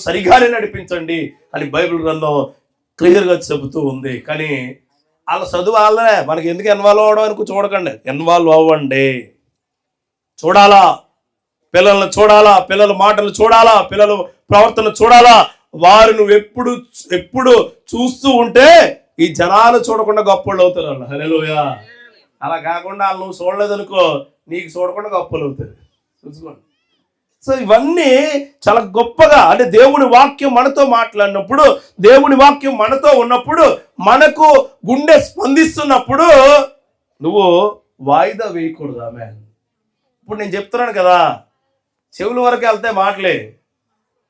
సరిగానే నడిపించండి అని బైబిల్ గ్రంథం క్లియర్గా చెబుతూ ఉంది. కానీ వాళ్ళ చదువు వాళ్ళే, మనకి ఎందుకు ఇన్వాల్వ్ అవ్వడం అనుకో చూడకండి, ఇన్వాల్వ్ అవ్వండి. చూడాలా, పిల్లల్ని చూడాలా, పిల్లల మాటలు చూడాలా, పిల్లల ప్రవర్తన చూడాలా. వారు నువ్వు ఎప్పుడు చూస్తూ ఉంటే ఈ జనాలు చూడకుండా గొప్పలు అవుతారు వాళ్ళు. హల్లెలూయా. అలా కాకుండా వాళ్ళు నువ్వు చూడలేదనుకో, నీకు చూడకుండా గొప్పలు అవుతారు. చూసుకోండి. సో ఇవన్నీ చాలా గొప్పగా, అంటే దేవుని వాక్యం మనతో మాట్లాడినప్పుడు, దేవుని వాక్యం మనతో ఉన్నప్పుడు, మనకు గుండె స్పందిస్తున్నప్పుడు నువ్వు వాయిదా వేయకూడదు. ఆమె ఇప్పుడు నేను చెప్తున్నాను కదా, చెవుల వరకు వెళ్తే మాటలే,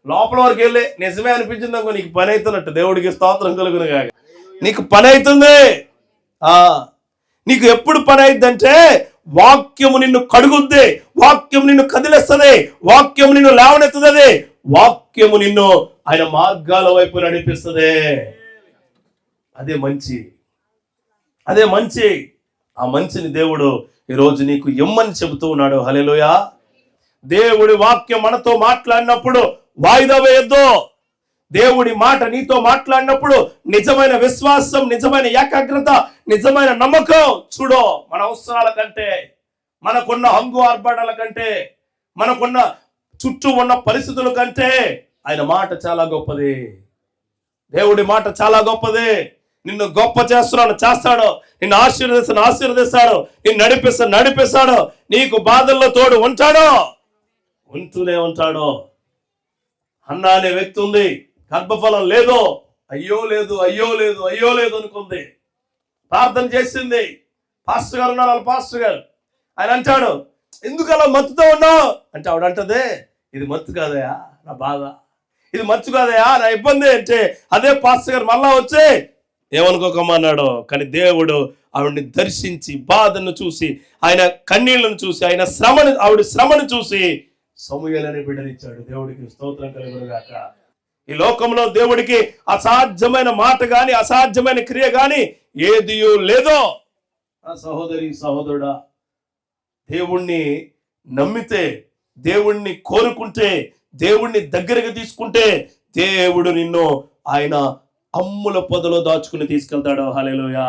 లోపల వరకు వెళ్ళి నిజమే అనిపించింది అనుకో, నీకు పని అవుతున్నట్టు. దేవుడికి స్తోత్రం కలుగును గాక. నీకు పని అవుతుంది. నీకు ఎప్పుడు పని అయిద్దంటే, వాక్యము నిన్ను కడుగుద్ది, వాక్యము నిన్ను కదిలేస్తుంది, వాక్యము నిన్ను లేవనెత్తుతుంది, వాక్యము నిన్ను ఆయన మార్గాల వైపు నడిపిస్తుంది. అదే మంచి. ఆ మంచిని దేవుడు ఈరోజు నీకు ఇమ్మని చెబుతూ ఉన్నాడు. హల్లెలూయా. దేవుడి వాక్యం మనతో మాట్లాడినప్పుడు వాయిదా వేయొద్దు. దేవుడి మాట నీతో మాట్లాడినప్పుడు నిజమైన విశ్వాసం, నిజమైన ఏకాగ్రత, నిజమైన నమ్మకం. చూడు, మన అవసరాల కంటే, మనకున్న హంగు ఆర్భాటాల కంటే, మనకున్న చుట్టూ ఉన్న పరిస్థితుల కంటే ఆయన మాట చాలా గొప్పది. దేవుడి మాట చాలా గొప్పది. నిన్ను గొప్ప చేస్తాడు, నిన్ను ఆశీర్వదిస్తాడు, నిన్ను నడిపిస్తాడు, నీకు బాధల్లో తోడు ఉంటూనే ఉంటాడు. అన్న అనే వ్యక్తి ఉంది, గర్భఫలం లేదు, అయ్యో లేదు అనుకుంది. ప్రార్థన చేసింది. పాస్టర్ గారు ఉన్నారు, వాళ్ళ పాస్టర్ గారు. ఆయన అంటాడు, ఎందుకు అలా మత్తుతో ఉన్నావు అంటే ఆవిడ అంటదే, ఇది మత్తు కాదయా నా బాధ, ఇది మత్తు కాదయా నా ఇబ్బంది అంటే అదే పాస్టర్ గారు మళ్ళా వచ్చి ఏమనుకోకమన్నాడు. కానీ దేవుడు ఆవిడ్ని దర్శించి బాధను చూసి, ఆయన కన్నీళ్లను చూసి, ఆవిడ శ్రమను చూసి సమూయేలు అనే బిడ్డనిచ్చాడు. దేవుడికి స్తోత్రం కలుగునుగాక. ఈ లోకంలో దేవుడికి అసాధ్యమైన మాట గాని అసాధ్యమైన క్రియ గాని ఏది లేదో. సహోదరి సహోదరుడా, దేవుణ్ణి నమ్మితే, దేవుణ్ణి కోరుకుంటే, దేవుణ్ణి దగ్గరగా తీసుకుంటే దేవుడు నిన్ను ఆయన అమ్ముల పొదలో దాచుకుని తీసుకెళ్తాడు. హల్లెలూయా.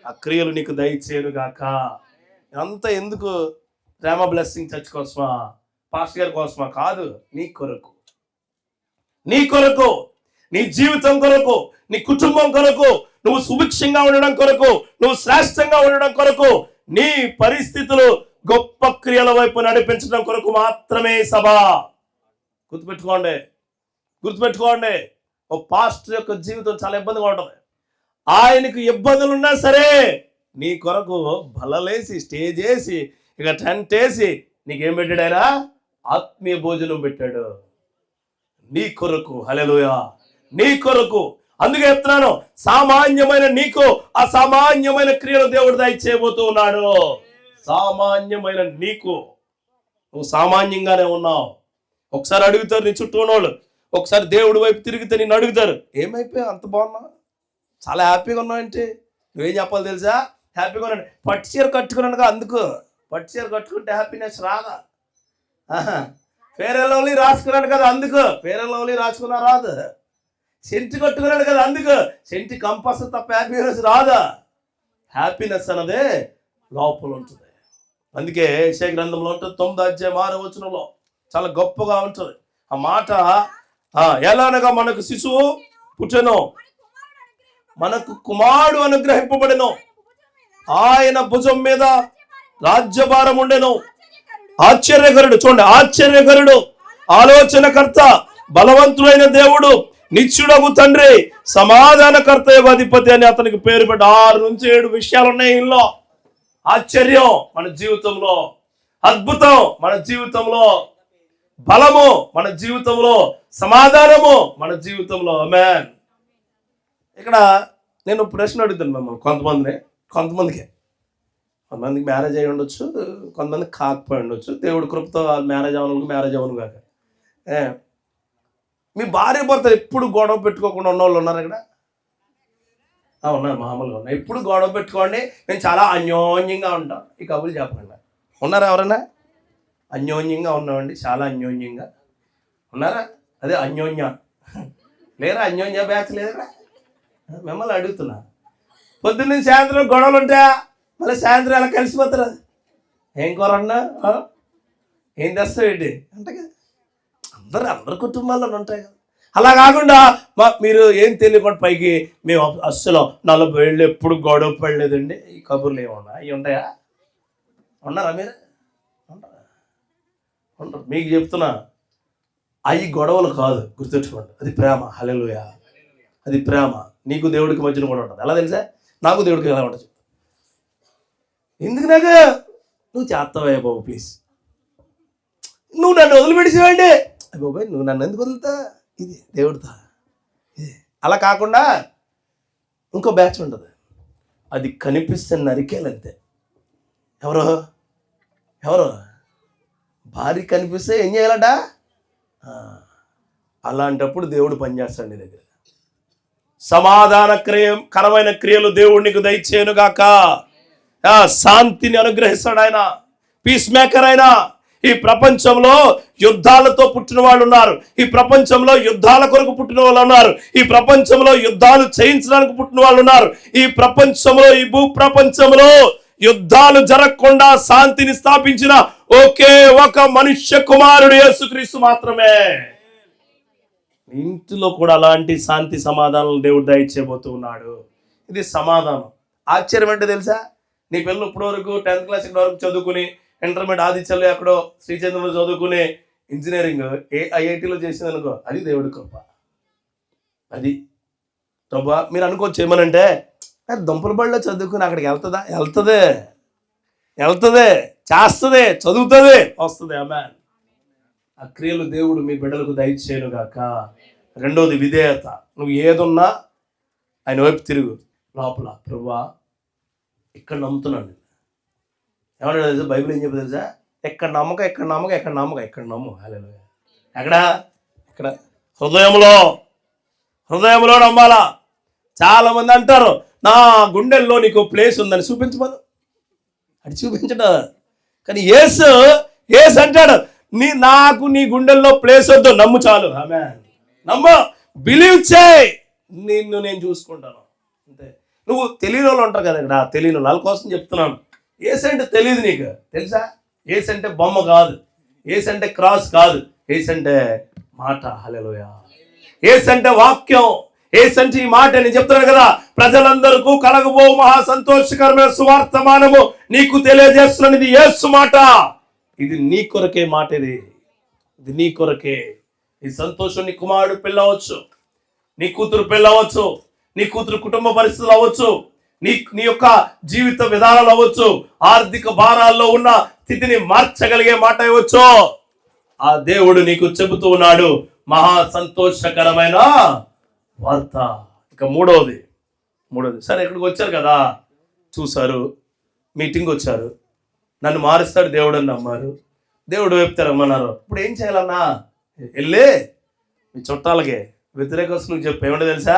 ఆ క్రియలు నీకు దయచేయను గాక. అంతా ఎందుకు? ప్రేమ బ్లెస్సింగ్ చర్చ్ కోసమా, పాస్టర్ గారి కోసమా? కాదు, నీ కొరకు, నీ జీవితం కొరకు, నీ కుటుంబం కొరకు, నువ్వు సుభిక్షంగా ఉండడం కొరకు, నువ్వు శ్రేష్టంగా ఉండడం కొరకు, నీ పరిస్థితులు గొప్ప క్రియల వైపు నడిపించడం కొరకు మాత్రమే సభ. గుర్తుపెట్టుకోండి. ఒక పాస్టర్ యొక్క జీవితం చాలా ఇబ్బందిగా ఉంటుంది. ఆయనకు ఇబ్బందులు ఉన్నా సరే నీ కొరకు బలలేసి, స్టేజ్ వేసి, ఇక టెంట్ వేసి నీకేం పెట్టాడు? ఆయన ఆత్మీయ భోజనం పెట్టాడు నీ కొరకు. హల్లెలూయా. నీ కొరకు. అందుకే చెప్తున్నాను, సామాన్యమైన నీకు అసామాన్యమైన క్రియలు దేవుడు దయచేయబోతూ ఉన్నాడు. సామాన్యమైన నీకు, నువ్వు సామాన్యంగానే ఉన్నావు. ఒకసారి అడుగుతారు నీ చుట్టూ ఉన్నోళ్ళు, ఒకసారి దేవుడి వైపు తిరిగితే నిన్ను అడుగుతారు, ఏమైపోయావు, అంత బాగున్నా, చాలా హ్యాపీగా ఉన్నావు అంటే నువ్వేం చెప్పాలి తెలుసా? హ్యాపీగా ఉన్నాను. పట్టు చీర కట్టుకున్నానుగా, అందుకు. పట్టు చీర కట్టుకుంటే హ్యాపీనెస్ రాదా? ఫేర్ అండ్ లవ్లీ రాసుకున్నాడు కదా, అందుకు. ఫేర్ అండ్ లవ్లీ రాసుకున్నా రాదు. సెంటి కట్టుకున్నాడు కదా, అందుకు. సెంటి కంపస్ తప్ప హ్యాపీనెస్ రాదా? హ్యాపీనెస్ అన్నదే లోపల ఉంటుంది. అందుకే యెషయా గ్రంథంలో ఉంటుంది, 9వ అధ్యాయం 6వ వచనంలో చాలా గొప్పగా ఉంటుంది ఆ మాట. ఎలానగా మనకు శిశువు పుట్టెను, మనకు కుమారుడు అనుగ్రహింపబడెను, ఆయన భుజం మీద రాజ్యభారం ఉండెను. ఆశ్చర్యకరుడు, చూడండి, ఆశ్చర్యకరుడు, ఆలోచనకర్త, బలవంతుడైన దేవుడు, నిత్యుడగు తండ్రి, సమాధానకర్త అధిపతి అని అతనికి పేరు పెట్టి 6 నుంచి 7 విషయాలు ఉన్నాయి ఇందులో. ఆశ్చర్యం మన జీవితంలో, అద్భుతం మన జీవితంలో, బలము మన జీవితంలో, సమాధానము మన జీవితంలో. ఆమేన్. ఇక్కడ నేను ప్రశ్న అడుగుతాను మిమ్మల్ని, కొంతమందికి మ్యారేజ్ అయ్యి ఉండొచ్చు, కొంతమందికి కాకపోయి ఉండొచ్చు. దేవుడు కృపతో మ్యారేజ్ అవ్వను కాక. మీ భార్య భర్తలు ఎప్పుడు గొడవ పెట్టుకోకుండా ఉన్నవాళ్ళు ఉన్నారు ఇక్కడ? ఉన్నారు, మామూలుగా ఉన్నారు. ఎప్పుడు గొడవ పెట్టుకోండి, మేము చాలా అన్యోన్యంగా ఉంటాం. ఈ కబుర్లు చెప్పండి. ఉన్నారా ఎవరైనా? అన్యోన్యంగా ఉన్నామండి, చాలా అన్యోన్యంగా ఉన్నారా? అదే అన్యోన్య లేరా? అన్యోన్య బ్యాచ్ లేదురా? మిమ్మల్ని అడుగుతున్నా. పొద్దున్న సాయంత్రం గొడవలు ఉంటాయా? మళ్ళీ సాయంత్రం ఎలా కలిసిపోతారా? ఏం కూరన్నా, ఏం తెస్తావు ఏంటి అంటే కదా, అందరి కుటుంబాల్లో ఉంటాయి కదా. అలా కాకుండా మీరు ఏం తెలియకుండా పైకి మేము అస్సలు 40 ఏళ్ళు ఎప్పుడు గొడవ పడలేదండి, ఈ కబుర్లు ఏమన్నా అవి ఉంటాయా? ఉన్నారా మీరు? ఉండరు. మీకు చెప్తున్నా, అవి గొడవలు కాదు, గుర్తుపెట్టుకోండి. అది ప్రేమ. హల్లెలూయా. అది ప్రేమ. నీకు దేవుడికి మధ్యన కూడా ఉంటుంది. ఎలా తెలుసా? నాకు దేవుడికి ఎలా ఉంటుంది? ఎందుకు నాకు? నువ్వు చేస్తావయ్యా బాబు, ప్లీజ్, నువ్వు నన్ను వదిలిపెట్టేసేవాడి బాబాయ్, నువ్వు నన్ను ఎందుకు వదులుతా? ఇది దేవుడితో. ఇది అలా కాకుండా ఇంకో బ్యాచ్ ఉంటుంది, అది కనిపిస్తే నరికేలంతే. ఎవరు భార్య కనిపిస్తే ఏం చేయాలట? అలాంటప్పుడు దేవుడు పనిచేస్తాడు నీ దగ్గర. సమాధానకరమైన క్రియలు దేవుడు నీకు దయచేయను గాక. శాంతిని అనుగ్రహిస్తాడు ఆయన, పీస్ మేకర్ అయినా. ఈ ప్రపంచంలో యుద్ధాలతో పుట్టిన వాళ్ళు ఉన్నారు, ఈ ప్రపంచంలో యుద్ధాల కొరకు పుట్టిన వాళ్ళు ఉన్నారు, ఈ ప్రపంచంలో యుద్ధాలు చేయించడానికి పుట్టిన వాళ్ళు ఉన్నారు. ఈ ప్రపంచంలో, ఈ భూ ప్రపంచంలో యుద్ధాలు జరగకుండా శాంతిని స్థాపించిన ఒకే ఒక మనుష్య కుమారుడు యేసుక్రీస్తు మాత్రమే. ఇంటిలో కూడా అలాంటి శాంతి సమాధానాలు దేవుడు దయచేయబోతూ ఉన్నాడు. ఇది సమాధానం. ఆశ్చర్యం అంటే తెలుసా, నీ పిల్లలు ఇప్పటి వరకు 10th క్లాస్ వరకు చదువుకుని ఇంటర్మీడియట్ ఆదిత్యలో ఎక్కడో శ్రీచంద్రంలో చదువుకుని ఇంజనీరింగ్ ఐఐటీలో చేసింది అనుకో, అది దేవుడి కృప. అది ప్రభా మీరు అనుకోవచ్చు ఏమనంటే దుంపల బడిలో చదువుకుని అక్కడికి వెళ్తుందా? వెళ్తుంది, చేస్తుంది, చదువుతుంది, వస్తుంది. ఆమేన్. ఆ క్రియలు దేవుడు మీ బిడ్డలకు దయచేయను గాక. రెండోది విధేయత. నువ్వు ఏదున్నా ఆయన వైపు తిరుగు. లోపల ప్రభువా ఇక్కడ నమ్ముతున్నాను. ఏమన్నా తెలుసా, బైబిల్ ఏం చెప్పి తెలుసా, ఎక్కడ నమ్మక నమ్ము. హల్లెలూయా. ఎక్కడ హృదయంలో నమ్మాలా. చాలా మంది అంటారు నా గుండెల్లో నీకు ప్లేస్ ఉందని. చూపించమను, అది చూపించడు. కానీ యేసు అంటాడు నాకు నీ గుండెల్లో ప్లేస్ వద్దు, నమ్ము చాలు. ఆమేన్. నమ్ము, బిలీవ్ చేయి, నిన్ను నేను చూసుకుంటాను. అంతే. నువ్వు తెలియని వాళ్ళు ఉంటారు కదా ఇక్కడ, తెలియని వాళ్ళ కోసం చెప్తున్నాను. యేసు అంటే తెలియదు నీకు, తెలుసా? యేసు అంటే బొమ్మ కాదు, యేసు అంటే క్రాస్ కాదు, యేసు అంటే మాట. హల్లెలూయా. యేసు అంటే వాక్యం, యేసు అంటే ఈ మాట. నేను చెప్తున్నాను కదా, ప్రజలందరికీ కలగబో మహా సంతోషకరమైన సువార్తమానము నీకు తెలియజేస్తున్నది యేసు మాట. ఇది నీ కొరకే మాట. ఇది నీ కొరకే. ఈ సంతోషం నీ కుమారుడు పెళ్ళవచ్చు, నీ కూతురు పెళ్ళవచ్చు, నీ కూతురు కుటుంబ పరిస్థితులు అవ్వచ్చు, నీ యొక్క జీవిత విధానాలు అవ్వచ్చు, ఆర్థిక భారాల్లో ఉన్న స్థితిని మార్చగలిగే మాట అవ్వచ్చు. ఆ దేవుడు నీకు చెబుతూ ఉన్నాడు మహా సంతోషకరమైన వార్త. ఇక మూడవది. సరే, ఇక్కడికి వచ్చారు కదా, చూశారు, మీటింగ్ వచ్చారు, నన్ను మారుస్తాడు దేవుడు అని నమ్మారు, దేవుడు వైపు రమ్మన్నారు. ఇప్పుడు ఏం చేయాలన్నా? వెళ్ళి మీ చుట్టాలకే వ్యతిరేకస్తులకు చెప్పు. ఏమంటే తెలుసా,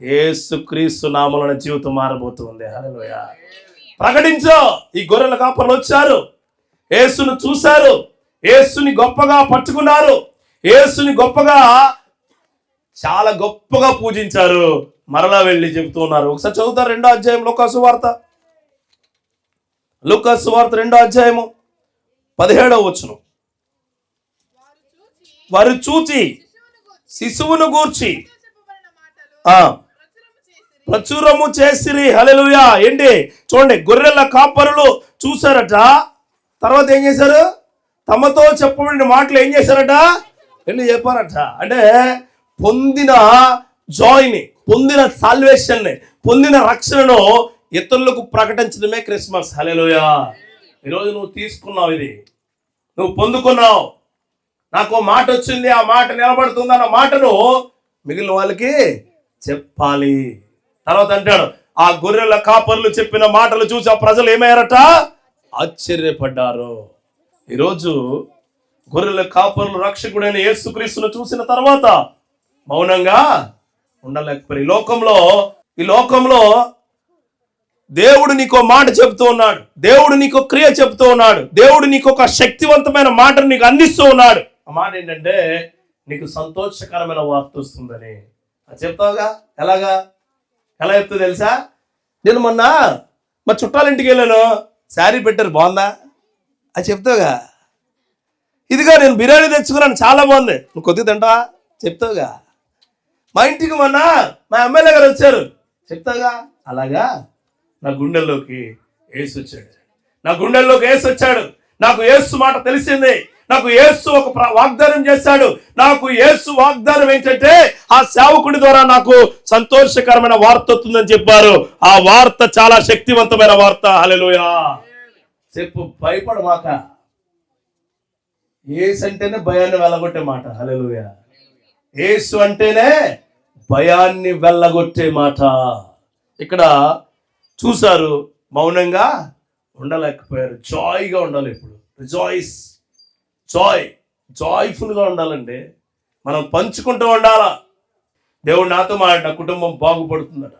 యేసుక్రీస్తు నామమున జీవితం మారబోతుంది. హల్లెలూయా. ప్రకటించు. ఈ గొర్రెల కాపరులు వచ్చారు, యేసును చూశారు, యేసుని గొప్పగా పట్టుకున్నారు, యేసుని చాలా గొప్పగా పూజించారు. మరలా వెళ్ళి చెబుతూ ఉన్నారు. ఒకసారి చదువుతారు 2వ అధ్యాయం లూకా సువార్త 2వ అధ్యాయము 17వ వచనం. వారు చూచి శిశువును గూర్చి ప్రచురము చేసిరి. హల్లెలూయా. ఏంటి చూడండి, గొర్రెల కాపరులు చూసారట. తర్వాత ఏం చేశారు? తమతో చెప్పబడిన మాటలు ఏం చేశారట? వెళ్ళి చెప్పారట. అంటే పొందిన జాయ్ని, పొందిన సాల్వేషన్ని, పొందిన రక్షణను ఇతరులకు ప్రకటించడమే క్రిస్మస్. హల్లెలూయా. ఈరోజు నువ్వు తీసుకున్నావు, ఇది నువ్వు పొందుకున్నావు. నాకు మాట వచ్చింది, ఆ మాట నిలబడుతుంది అన్న మాటను మిగిలిన వాళ్ళకి చెప్పాలి. తర్వాత అంటాడు, ఆ గొర్రెల కాపర్లు చెప్పిన మాటలు చూసి ఆ ప్రజలు ఏమయ్యారట? ఆశ్చర్యపడ్డారు. ఈరోజు గొర్రెల కాపర్లు రక్షకుడైన యేసుక్రీస్తును చూసిన తర్వాత మౌనంగా ఉండలేకపోయి. ఈ లోకంలో దేవుడు నీకో మాట చెప్తూ ఉన్నాడు, దేవుడు నీకో క్రియ చెప్తూ ఉన్నాడు, దేవుడు నీకు ఒక శక్తివంతమైన మాటను నీకు అందిస్తూ ఉన్నాడు. ఆ మాట ఏంటంటే నీకు సంతోషకరమైన వార్త వస్తుందని. అది చెప్తావుగా. ఎలా చెప్తావు తెలుసా? నేను మొన్న మా చుట్టాలింటికి వెళ్ళాను, శారీ పెట్టారు, బాగుందా? అది చెప్తావుగా. ఇదిగా నేను బిర్యానీ తెచ్చుకున్నాను, చాలా బాగుంది, నువ్వు కొద్దిగా తింటావా? చెప్తావుగా. మా ఇంటికి మొన్న మా ఎమ్మెల్యే గారు వచ్చారు, చెప్తావుగా. అలాగా నా గుండెల్లోకి యేసు వచ్చాడు. నాకు యేసు మాట తెలిసింది. నాకు యేసు ఒక వాగ్దానం చేశాడు. నాకు యేసు వాగ్దానం ఏంటంటే ఆ సేవకుడి ద్వారా నాకు సంతోషకరమైన వార్త వస్తుందని చెప్పారు. ఆ వార్త చాలా శక్తివంతమైన వార్త. హల్లెలూయా. చెప్పు, భయపడమాక. యేసు అంటేనే భయాన్ని వెళ్ళగొట్టే మాట. హల్లెలూయా. యేసు అంటేనే భయాన్ని వెళ్ళగొట్టే మాట. ఇక్కడ చూశారు, మౌనంగా ఉండలేకపోయారు. జాయ్గా ఉండాలి. ఇప్పుడు జాయ్ఫుల్గా ఉండాలండి. మనం పంచుకుంటూ ఉండాలా. దేవుడు నాతో మాట, నా కుటుంబం బాగుపడుతుందట,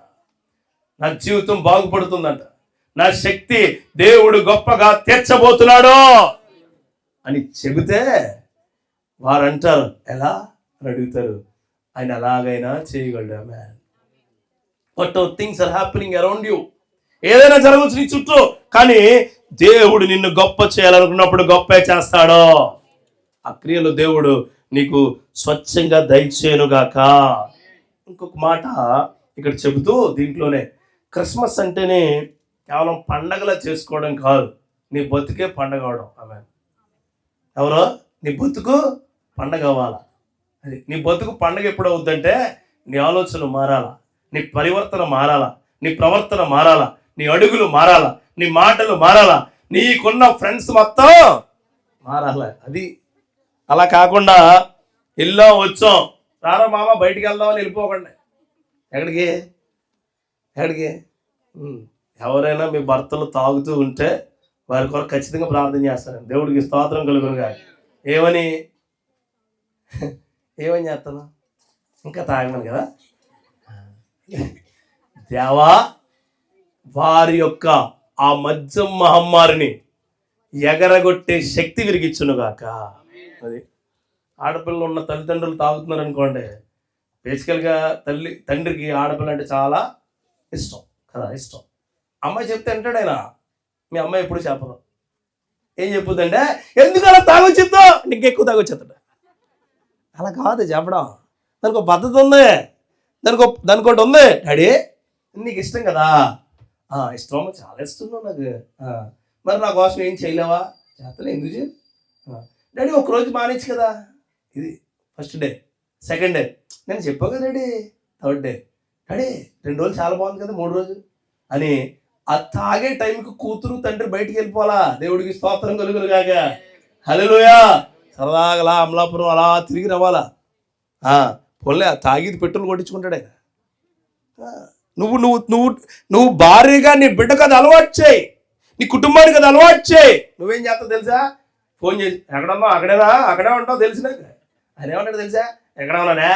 నా జీవితం బాగుపడుతుందట, నా శక్తి దేవుడు గొప్పగా తీర్చబోతున్నాడు అని చెబితే వారు అంటారు, ఎలా అని అడుగుతారు. ఆయన ఎలాగైనా చేయగలడు. Man, what things are happening around you. ఏదైనా జరగవచ్చు నీ చుట్టూ, కానీ దేవుడు నిన్ను గొప్ప చేయాలనుకున్నప్పుడు గొప్పే చేస్తాడు. ఆ క్రియలు దేవుడు నీకు స్వచ్ఛంగా దయచేయనుగాక. ఇంకొక మాట ఇక్కడ చెబుతూ దీంట్లోనే క్రిస్మస్ అంటేనే కేవలం పండగలా చేసుకోవడం కాదు, నీ బతుకే పండగ అవడం. ఆమె ఎవరో నీ బతుకు పండగ అవ్వాలా. అది నీ బతుకు పండగ ఎప్పుడు అవుద్దంటే నీ ఆలోచనలు మారాలా, నీ పరివర్తన మారాలా, నీ ప్రవర్తన మారాలా, నీ అడుగులు మారాలా, నీ మాటలు మారాలా, నీకున్న ఫ్రెండ్స్ మొత్తం మారాలా. అది అలా కాకుండా వెళ్ళాం వచ్చాం, రారా మామ బయటికి వెళ్దామని వెళ్ళిపోకండి. ఎక్కడికి ఎక్కడికి? ఎవరైనా మీ భర్తలు తాగుతూ ఉంటే వారి కొరకు ఖచ్చితంగా ప్రార్థన చేస్తాను. దేవుడికి స్తోత్రం కలుగునుగా. ఏమని ఏమని చేస్తాను? ఇంకా తాగను కదా. దేవా, వారి యొక్క ఆ మద్యం మహమ్మారిని ఎగరగొట్టే శక్తి విరిగిచ్చునుగాక. అది ఆడపిల్లలు ఉన్న తల్లిదండ్రులు తాగుతున్నారు అనుకోండి, బేసికల్గా తండ్రికి ఆడపిల్ల అంటే చాలా ఇష్టం కదా, ఇష్టం. అమ్మాయి చెప్తే అంటాడు ఆయన, మీ అమ్మాయి ఎప్పుడు చెప్పదు. ఏం చెప్పుద్దంటే, ఎందుకు అలా తాగొచ్చిద్దో, నీకు ఎక్కువ తాగొచ్చేస్తాడు. అలా కాదు చెప్పడం, దానికి ఒక పద్ధతి ఉంది, దానికి ఒకటి ఉంది. డాడీ నీకు ఇష్టం కదా, ఇష్టం, చాలా ఇష్టం నాకు, మరి నా కోసం ఏం చేయలేవా? చేస్తలే, ఎందుకు చేయ డాడీ, ఒకరోజు మానేచ్చు కదా. ఇది ఫస్ట్ డే. సెకండ్ డే నేను చెప్పావు కదా డాడీ. థర్డ్ డే డాడీ 2 రోజులు చాలా బాగుంది కదా, 3 రోజులు అని ఆ తాగే టైంకి కూతురు తండ్రి బయటికి వెళ్ళిపోవాలా. దేవుడికి స్తోత్రం కలుగును గాక. హల్లెలూయా. సరదాగా అమలాపురం అలా తిరిగి రావాలా. పొల్లే తాగిది పెట్రోల్ కొట్టించుకుంటాడు ఆయన. నువ్వు నువ్వు నువ్వు నువ్వు భారీగా నీ బిడ్డకు అది అలవాటు చేయి, నీ కుటుంబానికి అది అలవాటు చేయి. నువ్వేం చేస్తావు తెలుసా? ఫోన్ చేసి, ఎక్కడన్నావు? అక్కడే ఉంటావు తెలిసినా. ఆయన ఏమంటాడు తెలుసా? ఎక్కడ ఉన్నానే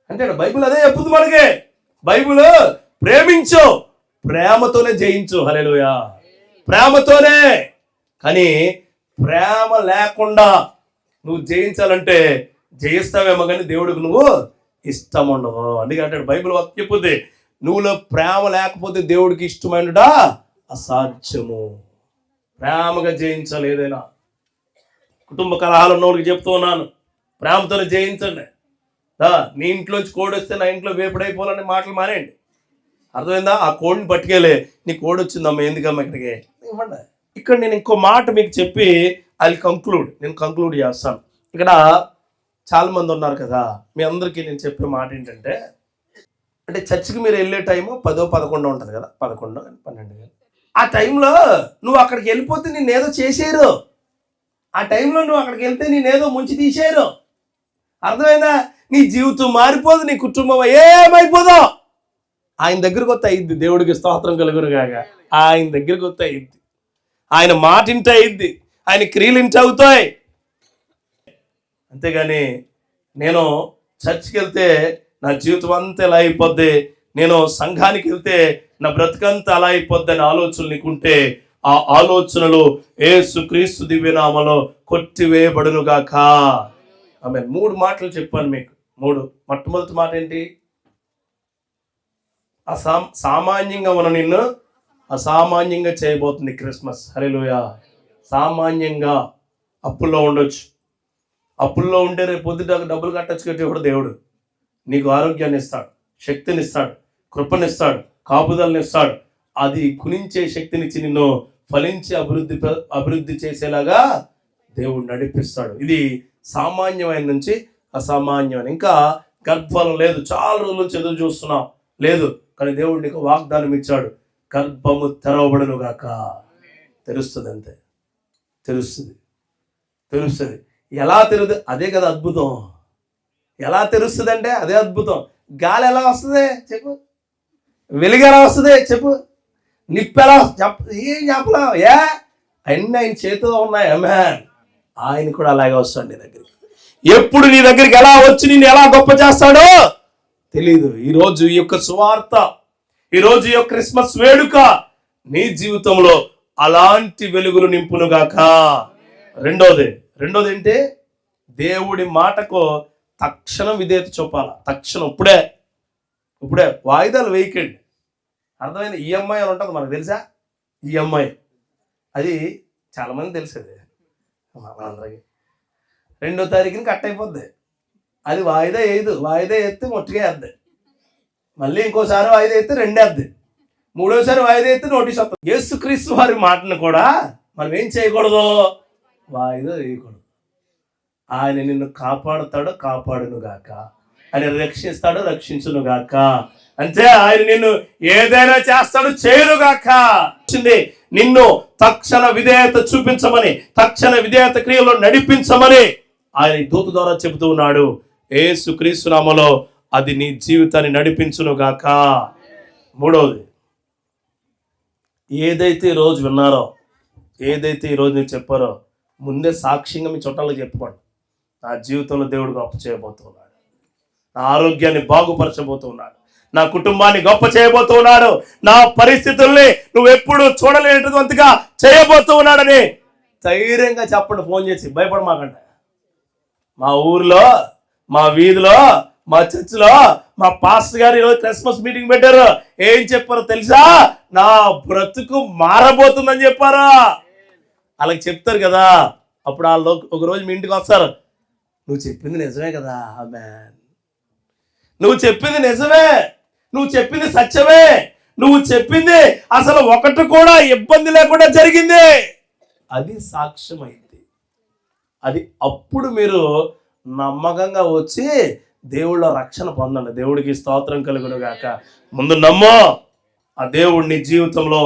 అంటాడు. బైబిల్ అదే చెప్పుద్ది మనకి. బైబిల్ ప్రేమించు, ప్రేమతోనే జయించు. హల్లెలూయా. ప్రేమతోనే. కానీ ప్రేమ లేకుండా నువ్వు జయించాలంటే జయిస్తావేమో, కానీ దేవుడికి నువ్వు ఇష్టం ఉండవు. అందుకే అంటాడు బైబిల్ చెప్పుద్ది, నువ్వులో ప్రేమ లేకపోతే దేవుడికి ఇష్టమైనడా అసాధ్యము. ప్రేమగా జయించాలి. ఏదైనా కుటుంబ కలహాలు ఉన్న వాళ్ళకి చెప్తూ ఉన్నాను, ప్రేమతోనే జయించండి. నీ ఇంట్లోంచి కోడి వస్తే నా ఇంట్లో వేపుడైపోవాలని మాటలు మానేయండి. అర్థమైందా? ఆ కోడిని పట్టుకెళ్ళి, నీ కోడి వచ్చిందమ్మా, ఎందుకమ్మా ఇక్కడికి ఇవ్వండి. ఇక్కడ నేను ఇంకో మాట మీకు చెప్పి నేను కంక్లూడ్ చేస్తాను. ఇక్కడ చాలా మంది ఉన్నారు కదా, మీ అందరికీ నేను చెప్పే మాట ఏంటంటే, అంటే చర్చికి మీరు వెళ్ళే టైము 10-11 ఉంటుంది కదా, 11 12 కానీ ఆ టైంలో నువ్వు అక్కడికి వెళ్ళిపోతే నేనేదో చేసేయరు. ఆ టైంలో నువ్వు అక్కడికి వెళ్తే నేనేదో ముంచి తీసేయరు. అర్థమైందా? నీ జీవితం మారిపోదు, నీ కుటుంబం ఏమైపోదో. ఆయన దగ్గరకు వస్తే అయ్యిద్ది. దేవుడికి స్తోత్రం కలుగును గాక. ఆయన దగ్గరికి వస్తే అయ్యిద్ది, ఆయన మాట ఇంట అయ్యిద్ది, ఆయన క్రియలు ఇంట అవుతాయి. అంతేగాని నేను చర్చికి వెళ్తే నా జీవితం అంతా ఎలా అయిపోద్ది, నేను సంఘానికి వెళ్తే నా బ్రతుకంతా అలా అయిపోద్ది అనే ఆలోచనలు నీకుంటే, ఆ ఆలోచనలు యేసుక్రీస్తు దివ్యనామములో కొట్టివేయబడునుగాక. ఆమె 3 మాటలు చెప్పాను మీకు. 3. మొట్టమొదటి మాట ఏంటి? సామాన్యంగా ఉన్న నిన్ను అసామాన్యంగా చేయబోతుంది క్రిస్మస్. హల్లెలూయా. సామాన్యంగా అప్పుల్లో ఉండొచ్చు, అప్పుల్లో ఉంటే రేపు పొద్దుట డబ్బులు కట్టచ్చు కట్టేవాడు దేవుడు నీకు ఆరోగ్యాన్ని ఇస్తాడు, శక్తిని ఇస్తాడు, కృపనిస్తాడు, కాపుదలని ఇస్తాడు. అది కునించే శక్తినిచ్చి నిన్ను ఫలించి అభివృద్ధి చేసేలాగా దేవుడు నడిపిస్తాడు. ఇది సామాన్యమైన నుంచి అసామాన్యమైన. ఇంకా గర్భఫలం లేదు, చాలా రోజుల నుంచి ఎదురు చూస్తున్నావు, లేదు, కానీ దేవుడు నీకు వాగ్దానం ఇచ్చాడు, గర్భము తెరవబడును గాక. తెలుస్తుంది, అంతే, తెలుస్తుంది. ఎలా తెరుదు? అదే కదా అద్భుతం. ఎలా తెలుస్తుంది అంటే అదే అద్భుతం. గాలి ఎలా వస్తుంది చెప్పు, వెలుగు ఎలా వస్తుంది చెప్పు, నిప్పు ఎలా ఏం చెప్పలేం. అన్నీ ఆయన చేతిలో ఉన్నాయి. ఆమేన్. ఆయన కూడా అలాగే వస్తాడు నీ దగ్గరికి. ఎప్పుడు నీ దగ్గరికి ఎలా వచ్చి నిన్ను ఎలా గొప్ప చేస్తాడో తెలీదు. ఈరోజు ఈ యొక్క సువార్త, ఈరోజు ఈ యొక్క క్రిస్మస్ వేడుక నీ జీవితంలో అలాంటి వెలుగులు నింపునుగాక. రెండోది ఏంటి? దేవుడి మాటకు తక్షణం విధేయత చూపాల. తక్షణం, ఇప్పుడే వాయిదాలు వేయకండి. అర్థమైంది? ఈఎంఐ అని ఉంటుంది, మనకు తెలుసా? ఈఎంఐ అది చాలామంది తెలిసేది. మనందరికి 2వ తారీఖుని కట్ అయిపోద్ది. అది వాయిదా వేయదు, వాయిదా వేస్తే మొట్టుగా వేద్ది. మళ్ళీ ఇంకోసారి వాయిదా అయితే రెండేద్ది, మూడోసారి వాయిదా అయితే నోటీస్ వస్తుంది. యేసుక్రీస్తు వారి మాటను కూడా మనం ఏం చేయకూడదు, వాయిదా వేయకూడదు. ఆయన నిన్ను కాపాడుతాడు, కాపాడునుగాక. ఆయన రక్షిస్తాడు, రక్షించునుగాక. అంటే ఆయన నిన్ను ఏదైనా చేస్తాడు, చేయునుగాక. నిన్ను తక్షణ విధేయత చూపించమని, తక్షణ విధేయత క్రియలో నడిపించమని ఆయన దూత ద్వారా చెబుతూ ఉన్నాడు. యేసుక్రీస్తు నామములో అది నీ జీవితాన్ని నడిపించునుగాక. మూడవది, ఏదైతే ఈరోజు విన్నారో, ఏదైతే ఈరోజు నేను చెప్పారో ముందే సాక్ష్యంగా మీ చుట్టాలకు చెప్పుకోండి. నా జీవితంలో దేవుడు గొప్ప చేయబోతున్నాడు, నా ఆరోగ్యాన్ని బాగుపరచబోతున్నాడు, నా కుటుంబాన్ని గొప్ప చేయబోతున్నాడు, నా పరిస్థితుల్ని నువ్వు ఎప్పుడు చూడలేనటువంటిగా చేయబోతున్నాడని ధైర్యంగా చెప్పండి. ఫోన్ చేసి భయపడమాకండి. మా ఊర్లో, మా వీధిలో, మా చర్చిలో మా పాస్టర్ గారు ఈరోజు క్రిస్మస్ మీటింగ్ పెట్టారు. ఏం చెప్పారో తెలుసా? నా బ్రతుకు మారబోతుందని చెప్పారా. అలాగే చెప్తారు కదా. అప్పుడు వాళ్ళు ఒకరోజు మీ ఇంటికి వస్తారు. నువ్వు చెప్పింది నిజమే కదా, ఆమేన్, నువ్వు చెప్పింది నిజమే, నువ్వు చెప్పింది సత్యమే, నువ్వు చెప్పింది అసలు ఒకటి కూడా ఇబ్బంది లేకుండా జరిగింది, అది సాక్ష్యం అయింది. అది అప్పుడు మీరు నమ్మకంగా వచ్చి దేవుళ్ళ రక్షణ పొందండి. దేవుడికి స్తోత్రం కలుగును గాక. ముందు నమ్మో, ఆ దేవుడిని జీవితంలో